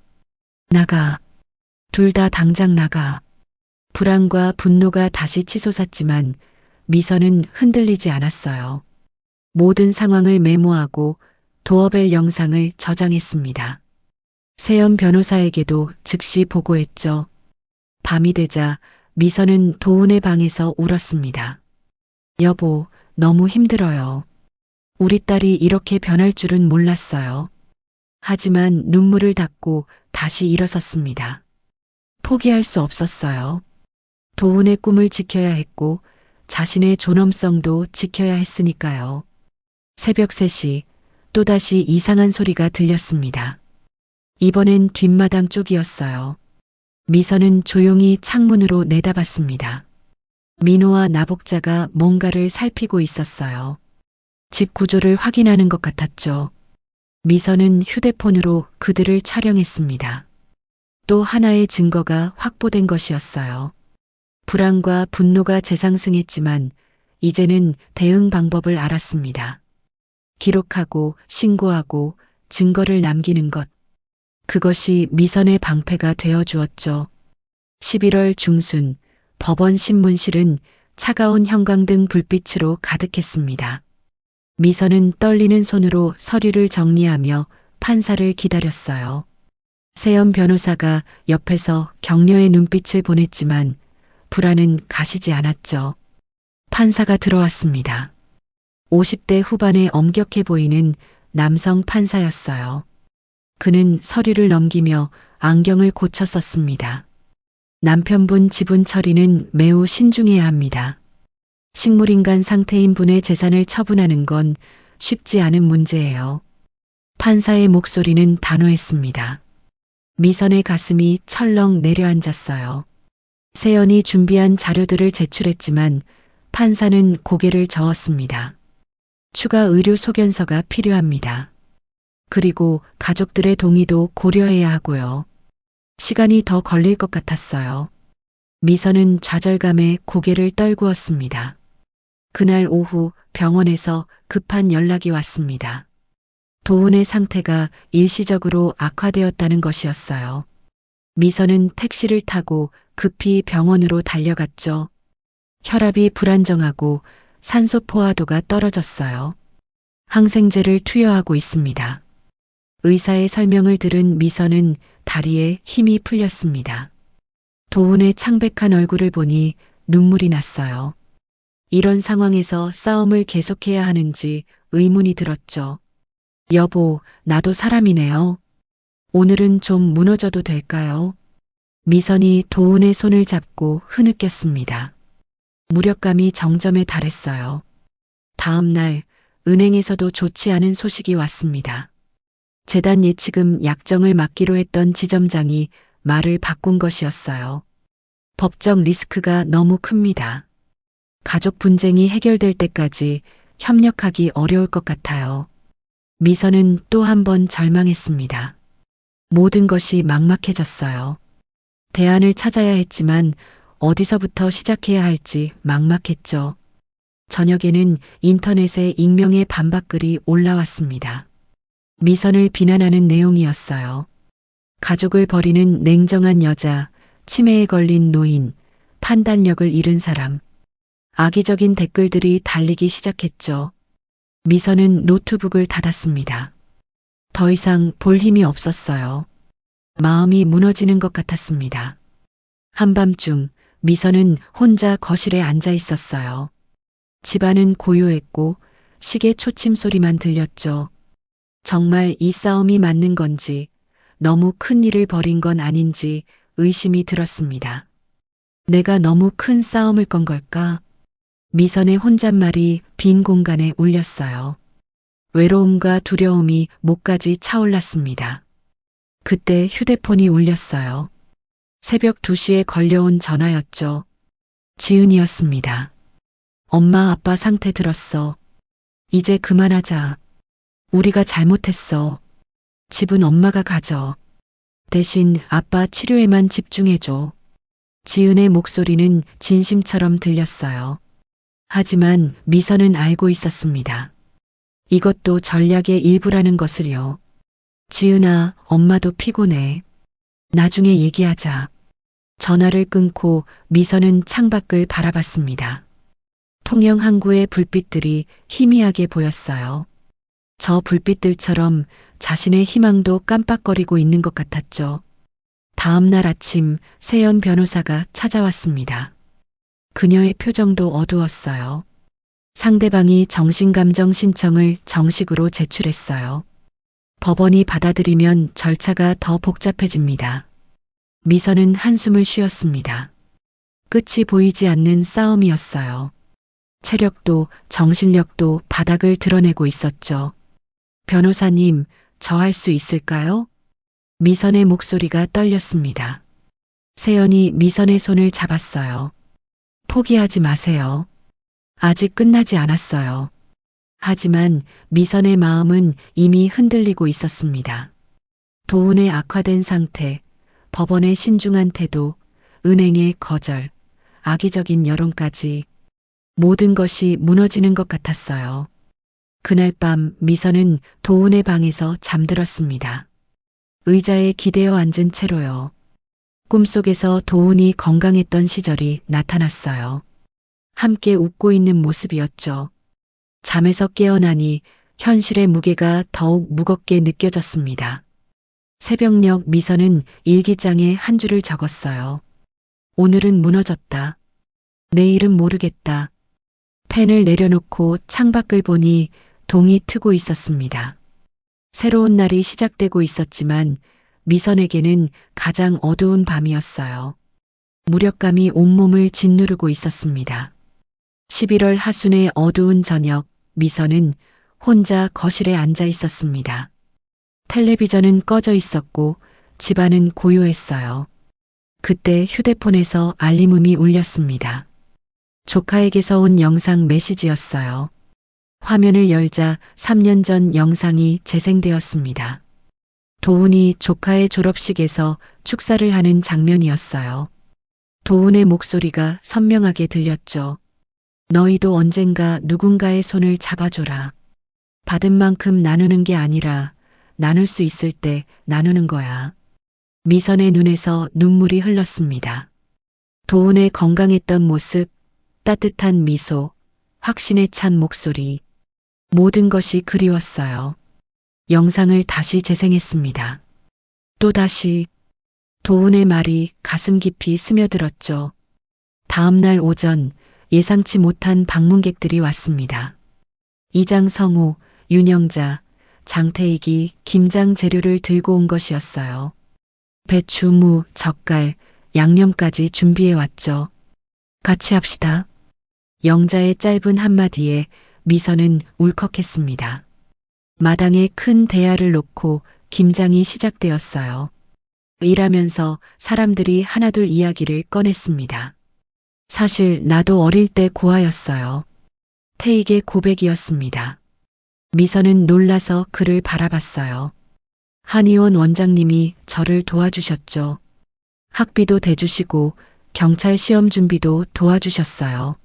B: 나가. 둘 다 당장 나가. 불안과 분노가 다시 치솟았지만 미선은 흔들리지 않았어요. 모든 상황을 메모하고 도어벨 영상을 저장했습니다. 세연 변호사에게도 즉시 보고했죠. 밤이 되자 미선은 도훈의 방에서 울었습니다. 여보, 너무 힘들어요. 우리 딸이 이렇게 변할 줄은 몰랐어요. 하지만 눈물을 닦고 다시 일어섰습니다. 포기할 수 없었어요. 도훈의 꿈을 지켜야 했고 자신의 존엄성도 지켜야 했으니까요. 새벽 3시 또다시 이상한 소리가 들렸습니다. 이번엔 뒷마당 쪽이었어요. 미선은 조용히 창문으로 내다봤습니다. 민호와 나복자가 뭔가를 살피고 있었어요. 집 구조를 확인하는 것 같았죠. 미선은 휴대폰으로 그들을 촬영했습니다. 또 하나의 증거가 확보된 것이었어요. 불안과 분노가 재상승했지만 이제는 대응 방법을 알았습니다. 기록하고 신고하고 증거를 남기는 것. 그것이 미선의 방패가 되어 주었죠. 11월 중순 법원 신문실은 차가운 형광등 불빛으로 가득했습니다. 미선은 떨리는 손으로 서류를 정리하며 판사를 기다렸어요. 세연 변호사가 옆에서 격려의 눈빛을 보냈지만 불안은 가시지 않았죠. 판사가 들어왔습니다. 50대 후반에 엄격해 보이는 남성 판사였어요. 그는 서류를 넘기며 안경을 고쳐 썼습니다. 남편분 지분 처리는 매우 신중해야 합니다. 식물인간 상태인 분의 재산을 처분하는 건 쉽지 않은 문제예요. 판사의 목소리는 단호했습니다. 미선의 가슴이 철렁 내려앉았어요. 세연이 준비한 자료들을 제출했지만 판사는 고개를 저었습니다. 추가 의료 소견서가 필요합니다. 그리고 가족들의 동의도 고려해야 하고요. 시간이 더 걸릴 것 같았어요. 미선은 좌절감에 고개를 떨구었습니다. 그날 오후 병원에서 급한 연락이 왔습니다. 도훈의 상태가 일시적으로 악화되었다는 것이었어요. 미선은 택시를 타고 급히 병원으로 달려갔죠. 혈압이 불안정하고 산소 포화도가 떨어졌어요. 항생제를 투여하고 있습니다. 의사의 설명을 들은 미선은 다리에 힘이 풀렸습니다. 도훈의 창백한 얼굴을 보니 눈물이 났어요. 이런 상황에서 싸움을 계속해야 하는지 의문이 들었죠. 여보, 나도 사람이네요. 오늘은 좀 무너져도 될까요? 미선이 도훈의 손을 잡고 흐느꼈습니다. 무력감이 정점에 달했어요. 다음 날 은행에서도 좋지 않은 소식이 왔습니다. 재단 예치금 약정을 막기로 했던 지점장이 말을 바꾼 것이었어요. 법적 리스크가 너무 큽니다. 가족 분쟁이 해결될 때까지 협력하기 어려울 것 같아요. 미선은 또 한 번 절망했습니다. 모든 것이 막막해졌어요. 대안을 찾아야 했지만 어디서부터 시작해야 할지 막막했죠. 저녁에는 인터넷에 익명의 반박글이 올라왔습니다. 미선을 비난하는 내용이었어요. 가족을 버리는 냉정한 여자, 치매에 걸린 노인, 판단력을 잃은 사람. 악의적인 댓글들이 달리기 시작했죠. 미선은 노트북을 닫았습니다. 더 이상 볼 힘이 없었어요. 마음이 무너지는 것 같았습니다. 한밤중 미선은 혼자 거실에 앉아 있었어요. 집안은 고요했고 시계 초침 소리만 들렸죠. 정말 이 싸움이 맞는 건지, 너무 큰 일을 벌인 건 아닌지 의심이 들었습니다. 내가 너무 큰 싸움을 건 걸까? 미선의 혼잣말이 빈 공간에 울렸어요. 외로움과 두려움이 목까지 차올랐습니다. 그때 휴대폰이 울렸어요. 새벽 2시에 걸려온 전화였죠. 지은이었습니다. 엄마 아빠 상태 들었어. 이제 그만하자. 우리가 잘못했어. 집은 엄마가 가져. 대신 아빠 치료에만 집중해줘. 지은의 목소리는 진심처럼 들렸어요. 하지만 미선은 알고 있었습니다. 이것도 전략의 일부라는 것을요. 지은아, 엄마도 피곤해. 나중에 얘기하자. 전화를 끊고 미선은 창밖을 바라봤습니다. 통영 항구의 불빛들이 희미하게 보였어요. 저 불빛들처럼 자신의 희망도 깜빡거리고 있는 것 같았죠. 다음 날 아침 세연 변호사가 찾아왔습니다. 그녀의 표정도 어두웠어요. 상대방이 정신감정 신청을 정식으로 제출했어요. 법원이 받아들이면 절차가 더 복잡해집니다. 미선은 한숨을 쉬었습니다. 끝이 보이지 않는 싸움이었어요. 체력도 정신력도 바닥을 드러내고 있었죠. 변호사님, 저 할 수 있을까요? 미선의 목소리가 떨렸습니다. 세연이 미선의 손을 잡았어요. 포기하지 마세요. 아직 끝나지 않았어요. 하지만 미선의 마음은 이미 흔들리고 있었습니다. 도훈의 악화된 상태, 법원의 신중한 태도, 은행의 거절, 악의적인 여론까지 모든 것이 무너지는 것 같았어요. 그날 밤 미선은 도훈의 방에서 잠들었습니다. 의자에 기대어 앉은 채로요. 꿈속에서 도훈이 건강했던 시절이 나타났어요. 함께 웃고 있는 모습이었죠. 잠에서 깨어나니 현실의 무게가 더욱 무겁게 느껴졌습니다. 새벽녘 미선은 일기장에 한 줄을 적었어요. 오늘은 무너졌다. 내일은 모르겠다. 펜을 내려놓고 창밖을 보니 동이 트고 있었습니다. 새로운 날이 시작되고 있었지만 미선에게는 가장 어두운 밤이었어요. 무력감이 온몸을 짓누르고 있었습니다. 11월 하순의 어두운 저녁, 미선은 혼자 거실에 앉아 있었습니다. 텔레비전은 꺼져 있었고 집안은 고요했어요. 그때 휴대폰에서 알림음이 울렸습니다. 조카에게서 온 영상 메시지였어요. 화면을 열자 3년 전 영상이 재생되었습니다. 도훈이 조카의 졸업식에서 축사를 하는 장면이었어요. 도훈의 목소리가 선명하게 들렸죠. 너희도 언젠가 누군가의 손을 잡아줘라. 받은 만큼 나누는 게 아니라 나눌 수 있을 때 나누는 거야. 미선의 눈에서 눈물이 흘렀습니다. 도훈의 건강했던 모습, 따뜻한 미소, 확신에 찬 목소리, 모든 것이 그리웠어요. 영상을 다시 재생했습니다. 또다시 도훈의 말이 가슴 깊이 스며들었죠. 다음 날 오전 예상치 못한 방문객들이 왔습니다. 이장성우, 윤영자, 장태익이 김장 재료를 들고 온 것이었어요. 배추, 무, 젓갈, 양념까지 준비해 왔죠. 같이 합시다. 영자의 짧은 한마디에 미선은 울컥했습니다. 마당에 큰 대야를 놓고 김장이 시작되었어요. 일하면서 사람들이 하나둘 이야기를 꺼냈습니다. 사실 나도 어릴 때 고아였어요. 태익의 고백이었습니다. 미선은 놀라서 그를 바라봤어요. 한의원 원장님이 저를 도와주셨죠. 학비도 대주시고 경찰 시험 준비도 도와주셨어요.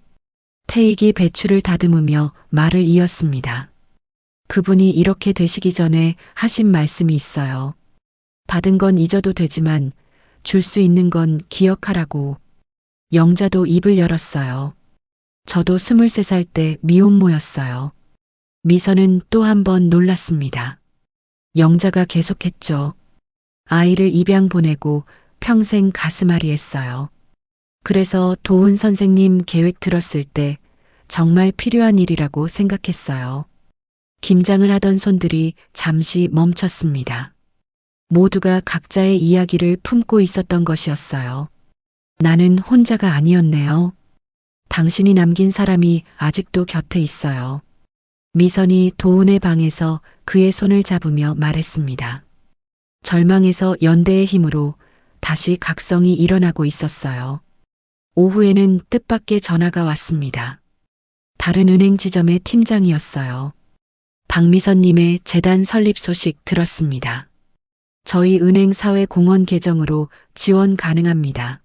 B: 태익이 배추를 다듬으며 말을 이었습니다. 그분이 이렇게 되시기 전에 하신 말씀이 있어요. 받은 건 잊어도 되지만 줄 수 있는 건 기억하라고. 영자도 입을 열었어요. 저도 23살 때 미혼모였어요. 미선은 또 한 번 놀랐습니다. 영자가 계속했죠. 아이를 입양 보내고 평생 가슴앓이 했어요. 그래서 도훈 선생님 계획 들었을 때 정말 필요한 일이라고 생각했어요. 김장을 하던 손들이 잠시 멈췄습니다. 모두가 각자의 이야기를 품고 있었던 것이었어요. 나는 혼자가 아니었네요. 당신이 남긴 사람이 아직도 곁에 있어요. 미선이 도은의 방에서 그의 손을 잡으며 말했습니다. 절망에서 연대의 힘으로 다시 각성이 일어나고 있었어요. 오후에는 뜻밖의 전화가 왔습니다. 다른 은행 지점의 팀장이었어요. 박미선님의 재단 설립 소식 들었습니다. 저희 은행 사회공헌 계정으로 지원 가능합니다.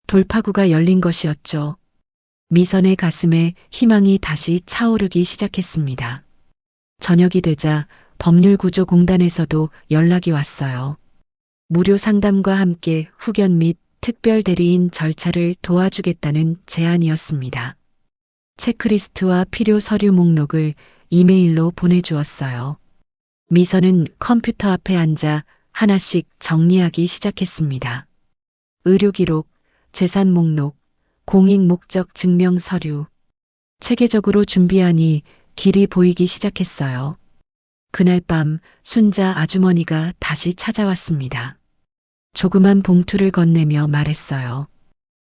B: 돌파구가 열린 것이었죠. 미선의 가슴에 희망이 다시 차오르기 시작했습니다. 저녁이 되자 법률구조공단에서도 연락이 왔어요. 무료 상담과 함께 후견 및 특별 대리인 절차를 도와주겠다는 제안이었습니다. 체크리스트와 필요 서류 목록을 이메일로 보내주었어요. 미선은 컴퓨터 앞에 앉아 하나씩 정리하기 시작했습니다. 의료기록, 재산 목록, 공익 목적 증명 서류. 체계적으로 준비하니 길이 보이기 시작했어요. 그날 밤 순자 아주머니가 다시 찾아왔습니다. 조그만 봉투를 건네며 말했어요.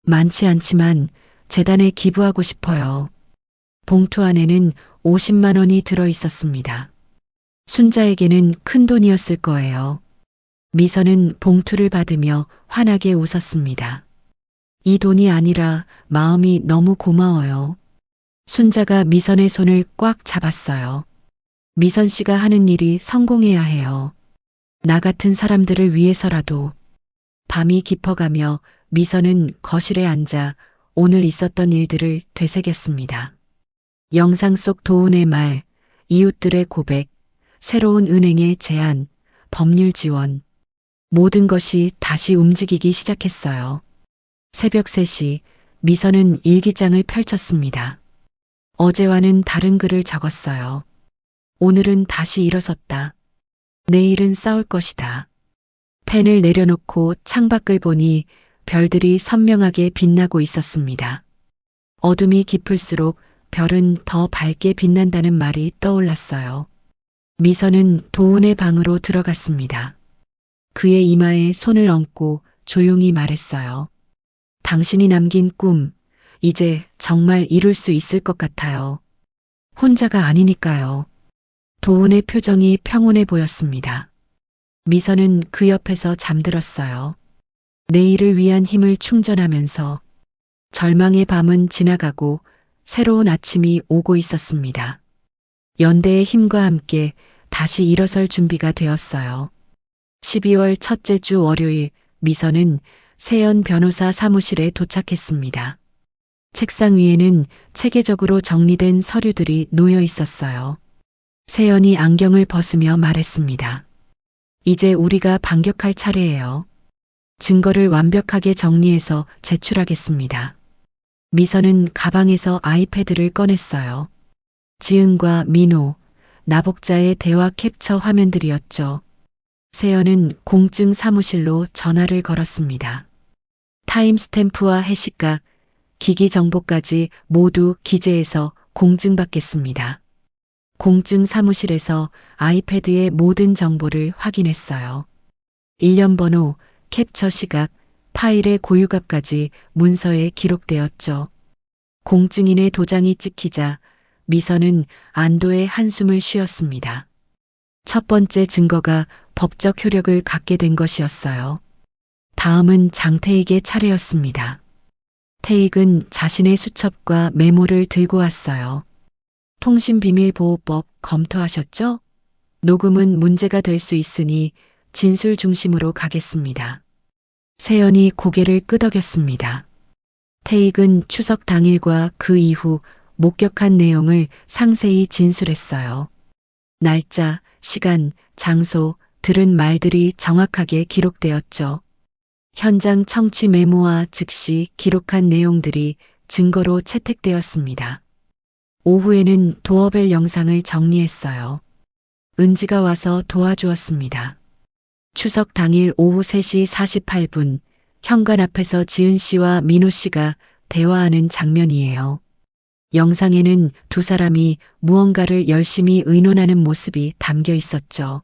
B: 많지 않지만 재단에 기부하고 싶어요. 봉투 안에는 50만 원이 들어 있었습니다. 순자에게는 큰 돈이었을 거예요. 미선은 봉투를 받으며 환하게 웃었습니다. 이 돈이 아니라 마음이 너무 고마워요. 순자가 미선의 손을 꽉 잡았어요. 미선 씨가 하는 일이 성공해야 해요. 나 같은 사람들을 위해서라도. 밤이 깊어가며 미선은 거실에 앉아 오늘 있었던 일들을 되새겼습니다. 영상 속 도운의 말, 이웃들의 고백, 새로운 은행의 제안, 법률 지원. 모든 것이 다시 움직이기 시작했어요. 새벽 3시 미선은 일기장을 펼쳤습니다. 어제와는 다른 글을 적었어요. 오늘은 다시 일어섰다. 내일은 싸울 것이다. 펜을 내려놓고 창밖을 보니 별들이 선명하게 빛나고 있었습니다. 어둠이 깊을수록 별은 더 밝게 빛난다는 말이 떠올랐어요. 미선은 도운의 방으로 들어갔습니다. 그의 이마에 손을 얹고 조용히 말했어요. 당신이 남긴 꿈, 이제 정말 이룰 수 있을 것 같아요. 혼자가 아니니까요. 도운의 표정이 평온해 보였습니다. 미선은 그 옆에서 잠들었어요. 내일을 위한 힘을 충전하면서 절망의 밤은 지나가고 새로운 아침이 오고 있었습니다. 연대의 힘과 함께 다시 일어설 준비가 되었어요. 12월 첫째 주 월요일 미선은 세연 변호사 사무실에 도착했습니다. 책상 위에는 체계적으로 정리된 서류들이 놓여 있었어요. 세연이 안경을 벗으며 말했습니다. 이제 우리가 반격할 차례예요. 증거를 완벽하게 정리해서 제출하겠습니다. 미선은 가방에서 아이패드를 꺼냈어요. 지은과 민호, 나복자의 대화 캡처 화면들이었죠. 세연은 공증 사무실로 전화를 걸었습니다. 타임스탬프와 해시각, 기기 정보까지 모두 기재해서 공증받겠습니다. 공증 사무실에서 아이패드의 모든 정보를 확인했어요. 일련 번호, 캡처 시각, 파일의 고유값까지 문서에 기록되었죠. 공증인의 도장이 찍히자 미선은 안도의 한숨을 쉬었습니다. 첫 번째 증거가 법적 효력을 갖게 된 것이었어요. 다음은 장태익의 차례였습니다. 태익은 자신의 수첩과 메모를 들고 왔어요. 통신비밀보호법 검토하셨죠? 녹음은 문제가 될 수 있으니 진술 중심으로 가겠습니다. 세연이 고개를 끄덕였습니다. 태익은 추석 당일과 그 이후 목격한 내용을 상세히 진술했어요. 날짜, 시간, 장소, 들은 말들이 정확하게 기록되었죠. 현장 청취 메모와 즉시 기록한 내용들이 증거로 채택되었습니다. 오후에는 도어벨 영상을 정리했어요. 은지가 와서 도와주었습니다. 추석 당일 오후 3시 48분 현관 앞에서 지은 씨와 민호 씨가 대화하는 장면이에요. 영상에는 두 사람이 무언가를 열심히 의논하는 모습이 담겨 있었죠.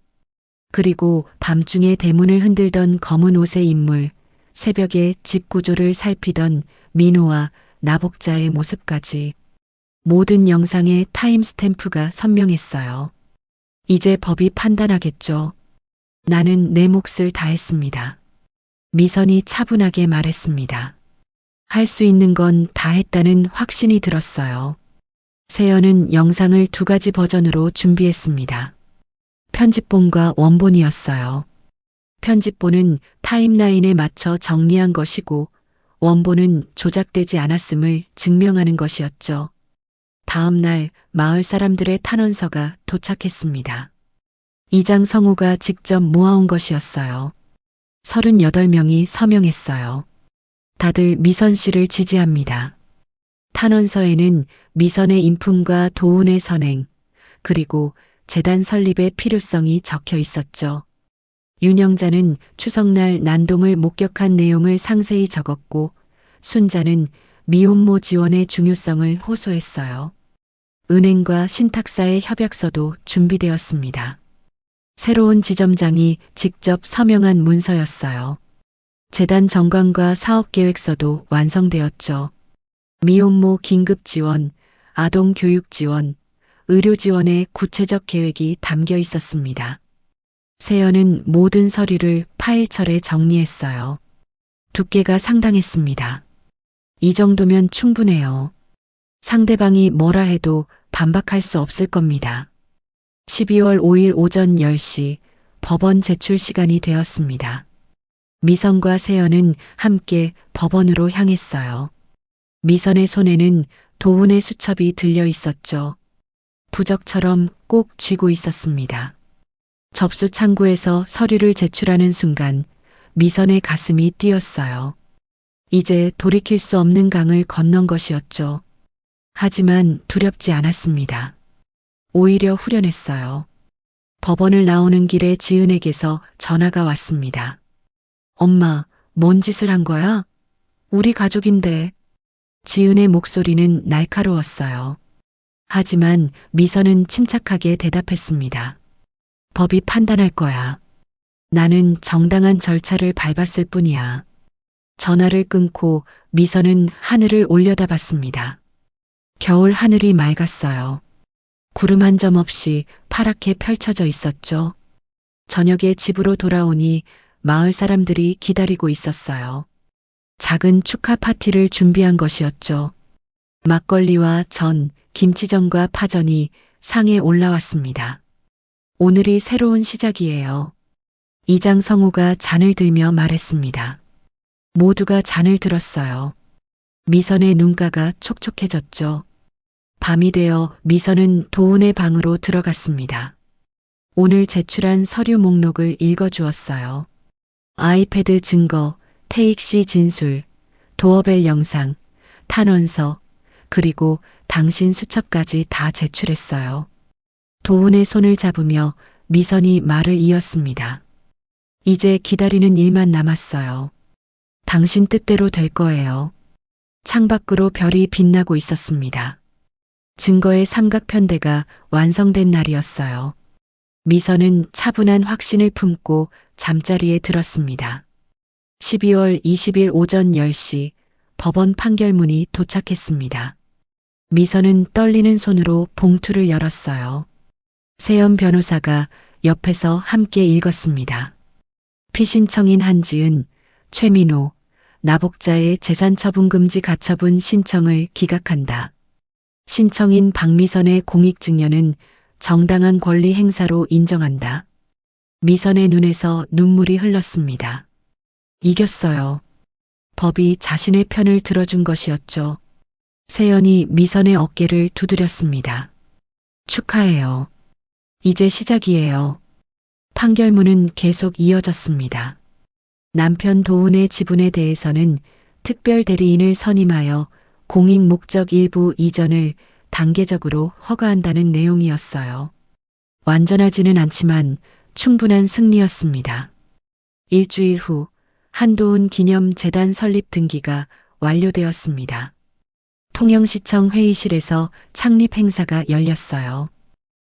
B: 그리고 밤중에 대문을 흔들던 검은 옷의 인물, 새벽에 집 구조를 살피던 민호와 나복자의 모습까지 모든 영상에 타임스탬프가 선명했어요. 이제 법이 판단하겠죠. 나는 내 몫을 다했습니다. 미선이 차분하게 말했습니다. 할 수 있는 건 다 했다는 확신이 들었어요. 세연은 영상을 2가지 버전으로 준비했습니다. 편집본과 원본이었어요. 편집본은 타임라인에 맞춰 정리한 것이고 원본은 조작되지 않았음을 증명하는 것이었죠. 다음 날 마을 사람들의 탄원서가 도착했습니다. 이장 성우가 직접 모아온 것이었어요. 38명이 서명했어요. 다들 미선 씨를 지지합니다. 탄원서에는 미선의 인품과 도운의 선행, 그리고 재단 설립의 필요성이 적혀 있었죠. 윤영자는 추석날 난동을 목격한 내용을 상세히 적었고 순자는 미혼모 지원의 중요성을 호소했어요. 은행과 신탁사의 협약서도 준비되었습니다. 새로운 지점장이 직접 서명한 문서였어요. 재단 정관과 사업계획서도 완성되었죠. 미혼모 긴급 지원, 아동 교육 지원, 의료 지원의 구체적 계획이 담겨 있었습니다. 세연은 모든 서류를 파일철에 정리했어요. 두께가 상당했습니다. 이 정도면 충분해요. 상대방이 뭐라 해도 반박할 수 없을 겁니다. 12월 5일 오전 10시 법원 제출 시간이 되었습니다. 미선과 세연은 함께 법원으로 향했어요. 미선의 손에는 도운의 수첩이 들려 있었죠. 부적처럼 꼭 쥐고 있었습니다. 접수 창구에서 서류를 제출하는 순간 미선의 가슴이 뛰었어요. 이제 돌이킬 수 없는 강을 건넌 것이었죠. 하지만 두렵지 않았습니다. 오히려 후련했어요. 법원을 나오는 길에 지은에게서 전화가 왔습니다. 엄마, 뭔 짓을 한 거야? 우리 가족인데. 지은의 목소리는 날카로웠어요. 하지만 미선은 침착하게 대답했습니다. 법이 판단할 거야. 나는 정당한 절차를 밟았을 뿐이야. 전화를 끊고 미선은 하늘을 올려다봤습니다. 겨울 하늘이 맑았어요. 구름 한 점 없이 파랗게 펼쳐져 있었죠. 저녁에 집으로 돌아오니 마을 사람들이 기다리고 있었어요. 작은 축하 파티를 준비한 것이었죠. 막걸리와 전, 김치전과 파전이 상에 올라왔습니다. 오늘이 새로운 시작이에요. 이장 성우가 잔을 들며 말했습니다. 모두가 잔을 들었어요. 미선의 눈가가 촉촉해졌죠. 밤이 되어 미선은 도운의 방으로 들어갔습니다. 오늘 제출한 서류 목록을 읽어주었어요. 아이패드 증거, 태익씨 진술, 도어벨 영상, 탄원서, 그리고 당신 수첩까지 다 제출했어요. 도운의 손을 잡으며 미선이 말을 이었습니다. 이제 기다리는 일만 남았어요. 당신 뜻대로 될 거예요. 창밖으로 별이 빛나고 있었습니다. 증거의 삼각편대가 완성된 날이었어요. 미선은 차분한 확신을 품고 잠자리에 들었습니다. 12월 20일 오전 10시 법원 판결문이 도착했습니다. 미선은 떨리는 손으로 봉투를 열었어요. 세연 변호사가 옆에서 함께 읽었습니다. 피신청인 한지은, 최민호, 나복자의 재산처분금지 가처분 신청을 기각한다. 신청인 박미선의 공익증여는 정당한 권리 행사로 인정한다. 미선의 눈에서 눈물이 흘렀습니다. 이겼어요. 법이 자신의 편을 들어준 것이었죠. 세연이 미선의 어깨를 두드렸습니다. 축하해요. 이제 시작이에요. 판결문은 계속 이어졌습니다. 남편 도운의 지분에 대해서는 특별 대리인을 선임하여 공익 목적 일부 이전을 단계적으로 허가한다는 내용이었어요. 완전하지는 않지만 충분한 승리였습니다. 일주일 후 한도운 기념 재단 설립 등기가 완료되었습니다. 통영시청 회의실에서 창립 행사가 열렸어요.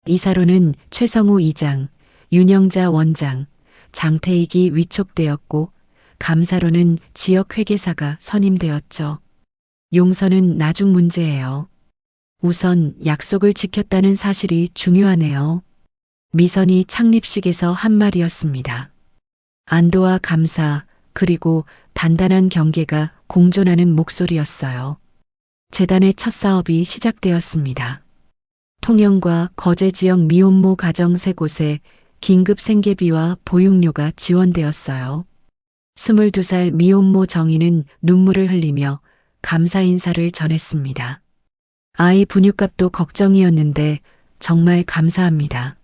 B: 이사로는 최성우 이장, 윤영자 원장, 장태익이 위촉되었고 감사로는 지역 회계사가 선임되었죠. 용서는 나중 문제예요. 우선 약속을 지켰다는 사실이 중요하네요. 미선이 창립식에서 한 말이었습니다. 안도와 감사, 그리고 단단한 경계가 공존하는 목소리였어요. 재단의 첫 사업이 시작되었습니다. 통영과 거제 지역 미혼모 가정 3곳에 긴급 생계비와 보육료가 지원되었어요. 22살 미혼모 정희는 눈물을 흘리며 감사 인사를 전했습니다. 아이 분유값도 걱정이었는데 정말 감사합니다.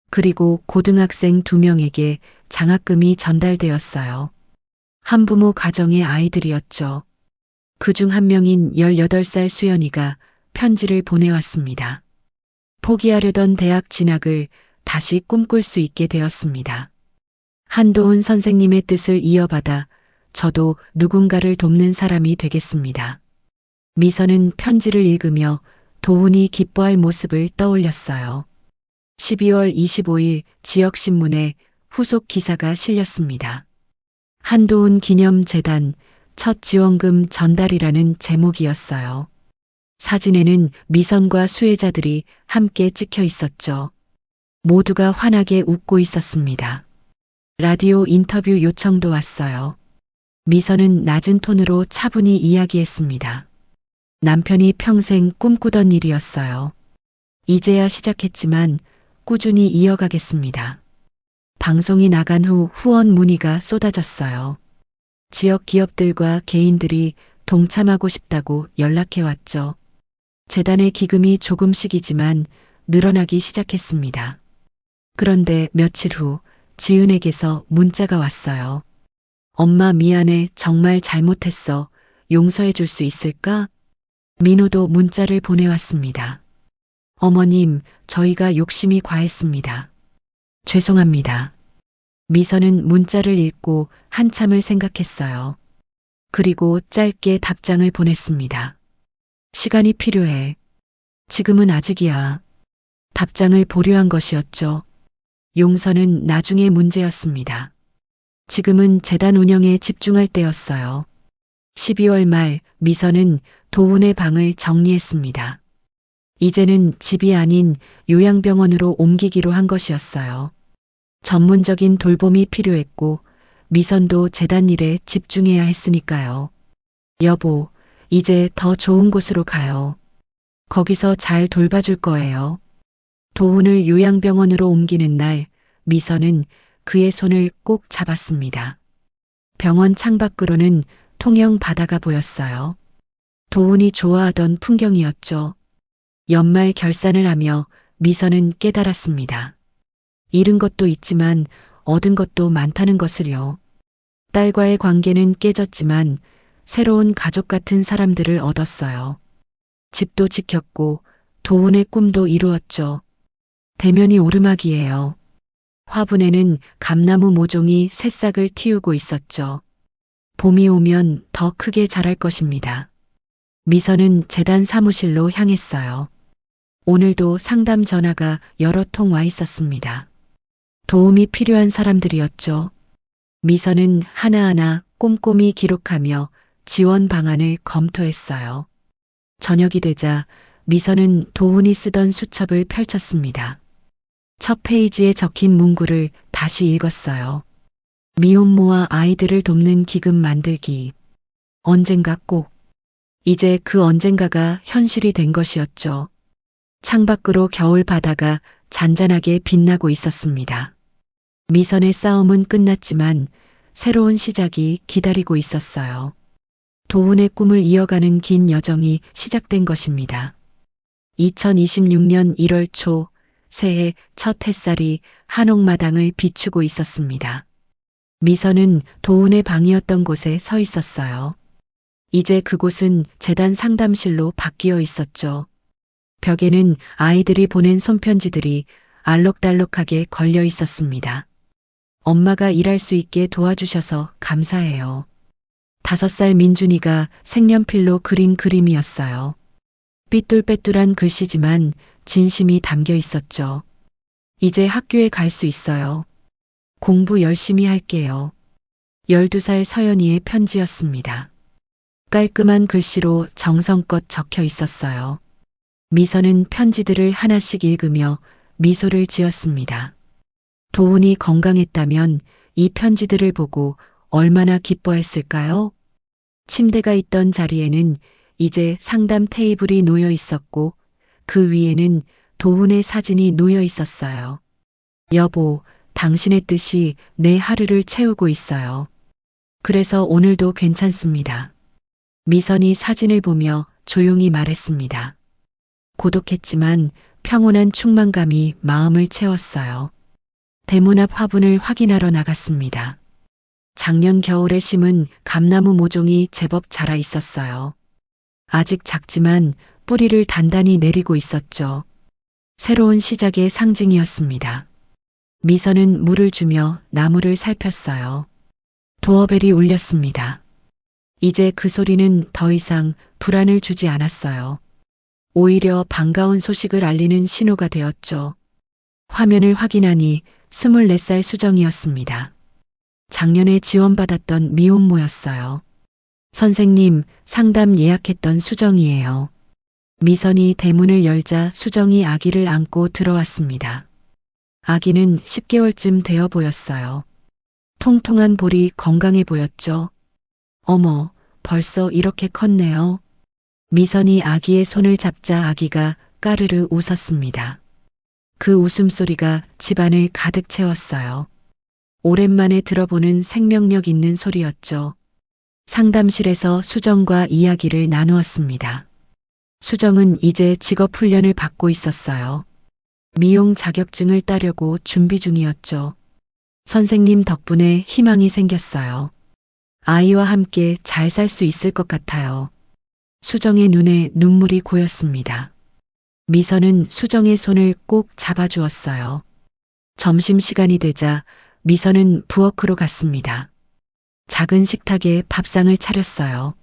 B: 그리고 고등학생 2명에게 장학금이 전달되었어요. 한부모 가정의 아이들이었죠. 그중 한 명인 18살 수연이가 편지를 보내왔습니다. 포기하려던 대학 진학을 다시 꿈꿀 수 있게 되었습니다. 한도훈 선생님의 뜻을 이어받아 저도 누군가를 돕는 사람이 되겠습니다. 미선은 편지를 읽으며 도훈이 기뻐할 모습을 떠올렸어요. 12월 25일 지역신문에 후속 기사가 실렸습니다. 한도훈 기념재단 첫 지원금 전달이라는 제목이었어요. 사진에는 미선과 수혜자들이 함께 찍혀 있었죠. 모두가 환하게 웃고 있었습니다. 라디오 인터뷰 요청도 왔어요. 미선은 낮은 톤으로 차분히 이야기했습니다. 남편이 평생 꿈꾸던 일이었어요. 이제야 시작했지만 꾸준히 이어가겠습니다. 방송이 나간 후 후원 문의가 쏟아졌어요. 지역 기업들과 개인들이 동참하고 싶다고 연락해왔죠. 재단의 기금이 조금씩이지만 늘어나기 시작했습니다. 그런데 며칠 후 지은에게서 문자가 왔어요. 엄마 미안해, 정말 잘못했어. 용서해 줄 수 있을까? 민호도 문자를 보내왔습니다. 어머님, 저희가 욕심이 과했습니다. 죄송합니다. 미선은 문자를 읽고 한참을 생각했어요. 그리고 짧게 답장을 보냈습니다. 시간이 필요해. 지금은 아직이야. 답장을 보류한 것이었죠. 용서는 나중의 문제였습니다. 지금은 재단 운영에 집중할 때였어요. 12월 말 미선은 도훈의 방을 정리했습니다. 이제는 집이 아닌 요양병원으로 옮기기로 한 것이었어요. 전문적인 돌봄이 필요했고 미선도 재단 일에 집중해야 했으니까요. 여보, 이제 더 좋은 곳으로 가요. 거기서 잘 돌봐줄 거예요. 도훈을 요양병원으로 옮기는 날 미선은 그의 손을 꼭 잡았습니다. 병원 창밖으로는 통영 바다가 보였어요. 도훈이 좋아하던 풍경이었죠. 연말 결산을 하며 미선은 깨달았습니다. 잃은 것도 있지만 얻은 것도 많다는 것을요. 딸과의 관계는 깨졌지만 새로운 가족 같은 사람들을 얻었어요. 집도 지켰고 도훈의 꿈도 이루었죠. 대면이 오르막이에요. 화분에는 감나무 모종이 새싹을 틔우고 있었죠. 봄이 오면 더 크게 자랄 것입니다. 미선은 재단 사무실로 향했어요. 오늘도 상담 전화가 여러 통 와 있었습니다. 도움이 필요한 사람들이었죠. 미선은 하나하나 꼼꼼히 기록하며 지원 방안을 검토했어요. 저녁이 되자 미선은 도훈이 쓰던 수첩을 펼쳤습니다. 첫 페이지에 적힌 문구를 다시 읽었어요. 미혼모와 아이들을 돕는 기금 만들기. 언젠가 꼭. 이제 그 언젠가가 현실이 된 것이었죠. 창밖으로 겨울 바다가 잔잔하게 빛나고 있었습니다. 미선의 싸움은 끝났지만 새로운 시작이 기다리고 있었어요. 도훈의 꿈을 이어가는 긴 여정이 시작된 것입니다. 2026년 1월 초 새해 첫 햇살이 한옥마당을 비추고 있었습니다. 미선은 도훈의 방이었던 곳에 서 있었어요. 이제 그곳은 재단 상담실로 바뀌어 있었죠. 벽에는 아이들이 보낸 손편지들이 알록달록하게 걸려 있었습니다. 엄마가 일할 수 있게 도와주셔서 감사해요. 5살 민준이가 색연필로 그린 그림이었어요. 삐뚤빼뚤한 글씨지만 진심이 담겨 있었죠. 이제 학교에 갈 수 있어요. 공부 열심히 할게요. 12살 서연이의 편지였습니다. 깔끔한 글씨로 정성껏 적혀 있었어요. 미선은 편지들을 하나씩 읽으며 미소를 지었습니다. 도훈이 건강했다면 이 편지들을 보고 얼마나 기뻐했을까요? 침대가 있던 자리에는 이제 상담 테이블이 놓여 있었고 그 위에는 도훈의 사진이 놓여 있었어요. 여보, 당신의 뜻이 내 하루를 채우고 있어요. 그래서 오늘도 괜찮습니다. 미선이 사진을 보며 조용히 말했습니다. 고독했지만 평온한 충만감이 마음을 채웠어요. 대문 앞 화분을 확인하러 나갔습니다. 작년 겨울에 심은 감나무 모종이 제법 자라 있었어요. 아직 작지만 뿌리를 단단히 내리고 있었죠. 새로운 시작의 상징이었습니다. 미선은 물을 주며 나무를 살폈어요. 도어벨이 울렸습니다. 이제 그 소리는 더 이상 불안을 주지 않았어요. 오히려 반가운 소식을 알리는 신호가 되었죠. 화면을 확인하니 24살 수정이었습니다. 작년에 지원받았던 미혼모였어요. 선생님, 상담 예약했던 수정이에요. 미선이 대문을 열자 수정이 아기를 안고 들어왔습니다. 아기는 10개월쯤 되어 보였어요. 통통한 볼이 건강해 보였죠. 어머, 벌써 이렇게 컸네요. 미선이 아기의 손을 잡자 아기가 까르르 웃었습니다. 그 웃음소리가 집안을 가득 채웠어요. 오랜만에 들어보는 생명력 있는 소리였죠. 상담실에서 수정과 이야기를 나누었습니다. 수정은 이제 직업 훈련을 받고 있었어요. 미용 자격증을 따려고 준비 중이었죠. 선생님 덕분에 희망이 생겼어요. 아이와 함께 잘 살 수 있을 것 같아요. 수정의 눈에 눈물이 고였습니다. 미선은 수정의 손을 꼭 잡아주었어요. 점심시간이 되자 미선은 부엌으로 갔습니다. 작은 식탁에 밥상을 차렸어요.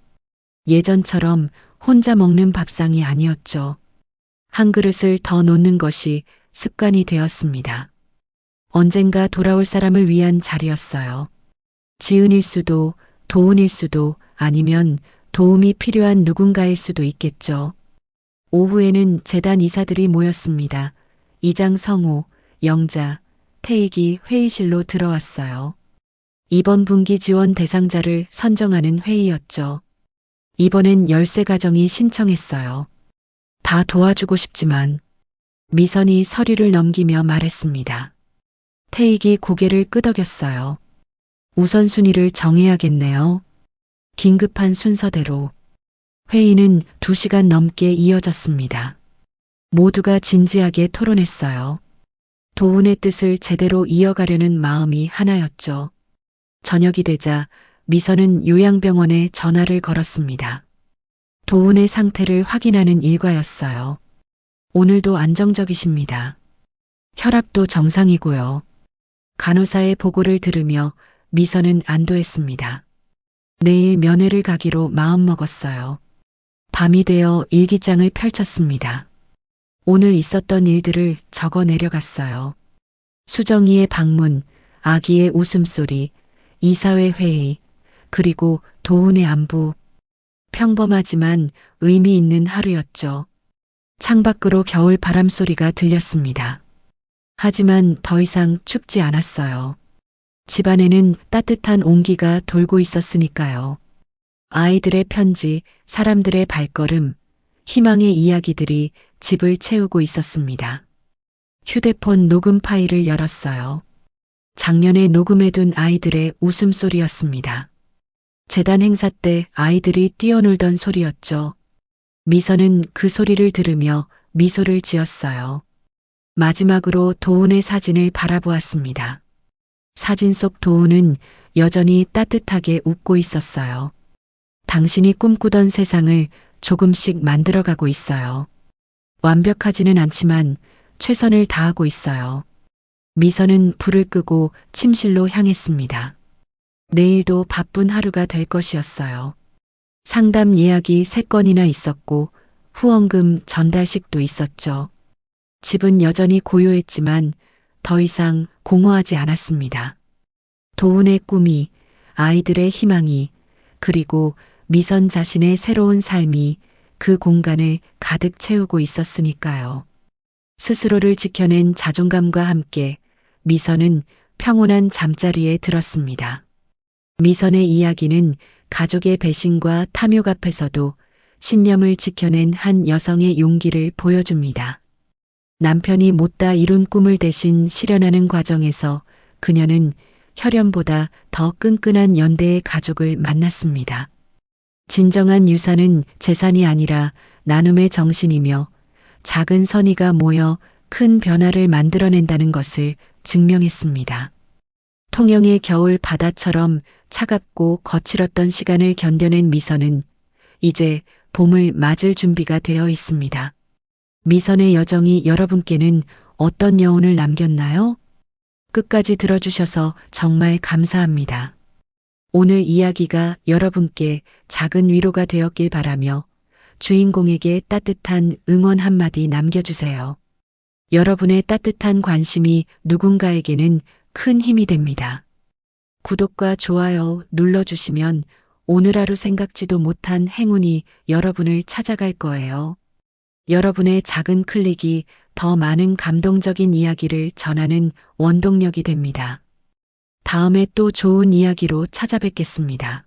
B: 예전처럼 혼자 먹는 밥상이 아니었죠. 한 그릇을 더 놓는 것이 습관이 되었습니다. 언젠가 돌아올 사람을 위한 자리였어요. 지은일 수도, 도훈일 수도, 아니면 도움이 필요한 누군가일 수도 있겠죠. 오후에는 재단 이사들이 모였습니다. 이장 성호, 영자, 태익이 회의실로 들어왔어요. 이번 분기 지원 대상자를 선정하는 회의였죠. 이번엔 13가정이 신청했어요. 다 도와주고 싶지만 미선이 서류를 넘기며 말했습니다. 태익이 고개를 끄덕였어요. 우선순위를 정해야겠네요. 긴급한 순서대로. 회의는 2시간 넘게 이어졌습니다. 모두가 진지하게 토론했어요. 도훈의 뜻을 제대로 이어가려는 마음이 하나였죠. 저녁이 되자 미선은 요양병원에 전화를 걸었습니다. 도훈의 상태를 확인하는 일과였어요. 오늘도 안정적이십니다. 혈압도 정상이고요. 간호사의 보고를 들으며 미선은 안도했습니다. 내일 면회를 가기로 마음먹었어요. 밤이 되어 일기장을 펼쳤습니다. 오늘 있었던 일들을 적어 내려갔어요. 수정이의 방문, 아기의 웃음소리, 이사회 회의, 그리고 도훈의 안부. 평범하지만 의미 있는 하루였죠. 창밖으로 겨울 바람 소리가 들렸습니다. 하지만 더 이상 춥지 않았어요. 집안에는 따뜻한 온기가 돌고 있었으니까요. 아이들의 편지, 사람들의 발걸음, 희망의 이야기들이 집을 채우고 있었습니다. 휴대폰 녹음 파일을 열었어요. 작년에 녹음해둔 아이들의 웃음소리였습니다. 재단 행사 때 아이들이 뛰어놀던 소리였죠. 미선은 그 소리를 들으며 미소를 지었어요. 마지막으로 도훈의 사진을 바라보았습니다. 사진 속 도훈은 여전히 따뜻하게 웃고 있었어요. 당신이 꿈꾸던 세상을 조금씩 만들어가고 있어요. 완벽하지는 않지만 최선을 다하고 있어요. 미선은 불을 끄고 침실로 향했습니다. 내일도 바쁜 하루가 될 것이었어요. 상담 예약이 3건이나 있었고 후원금 전달식도 있었죠. 집은 여전히 고요했지만 더 이상 공허하지 않았습니다. 도훈의 꿈이, 아이들의 희망이, 그리고 미선 자신의 새로운 삶이 그 공간을 가득 채우고 있었으니까요. 스스로를 지켜낸 자존감과 함께 미선은 평온한 잠자리에 들었습니다. 미선의 이야기는 가족의 배신과 탐욕 앞에서도 신념을 지켜낸 한 여성의 용기를 보여줍니다. 남편이 못다 이룬 꿈을 대신 실현하는 과정에서 그녀는 혈연보다 더 끈끈한 연대의 가족을 만났습니다. 진정한 유산은 재산이 아니라 나눔의 정신이며 작은 선의가 모여 큰 변화를 만들어낸다는 것을 증명했습니다. 통영의 겨울 바다처럼 차갑고 거칠었던 시간을 견뎌낸 미선은 이제 봄을 맞을 준비가 되어 있습니다. 미선의 여정이 여러분께는 어떤 여운을 남겼나요? 끝까지 들어주셔서 정말 감사합니다. 오늘 이야기가 여러분께 작은 위로가 되었길 바라며 주인공에게 따뜻한 응원 한마디 남겨주세요. 여러분의 따뜻한 관심이 누군가에게는 큰 힘이 됩니다. 구독과 좋아요 눌러주시면 오늘 하루 생각지도 못한 행운이 여러분을 찾아갈 거예요. 여러분의 작은 클릭이 더 많은 감동적인 이야기를 전하는 원동력이 됩니다. 다음에 또 좋은 이야기로 찾아뵙겠습니다.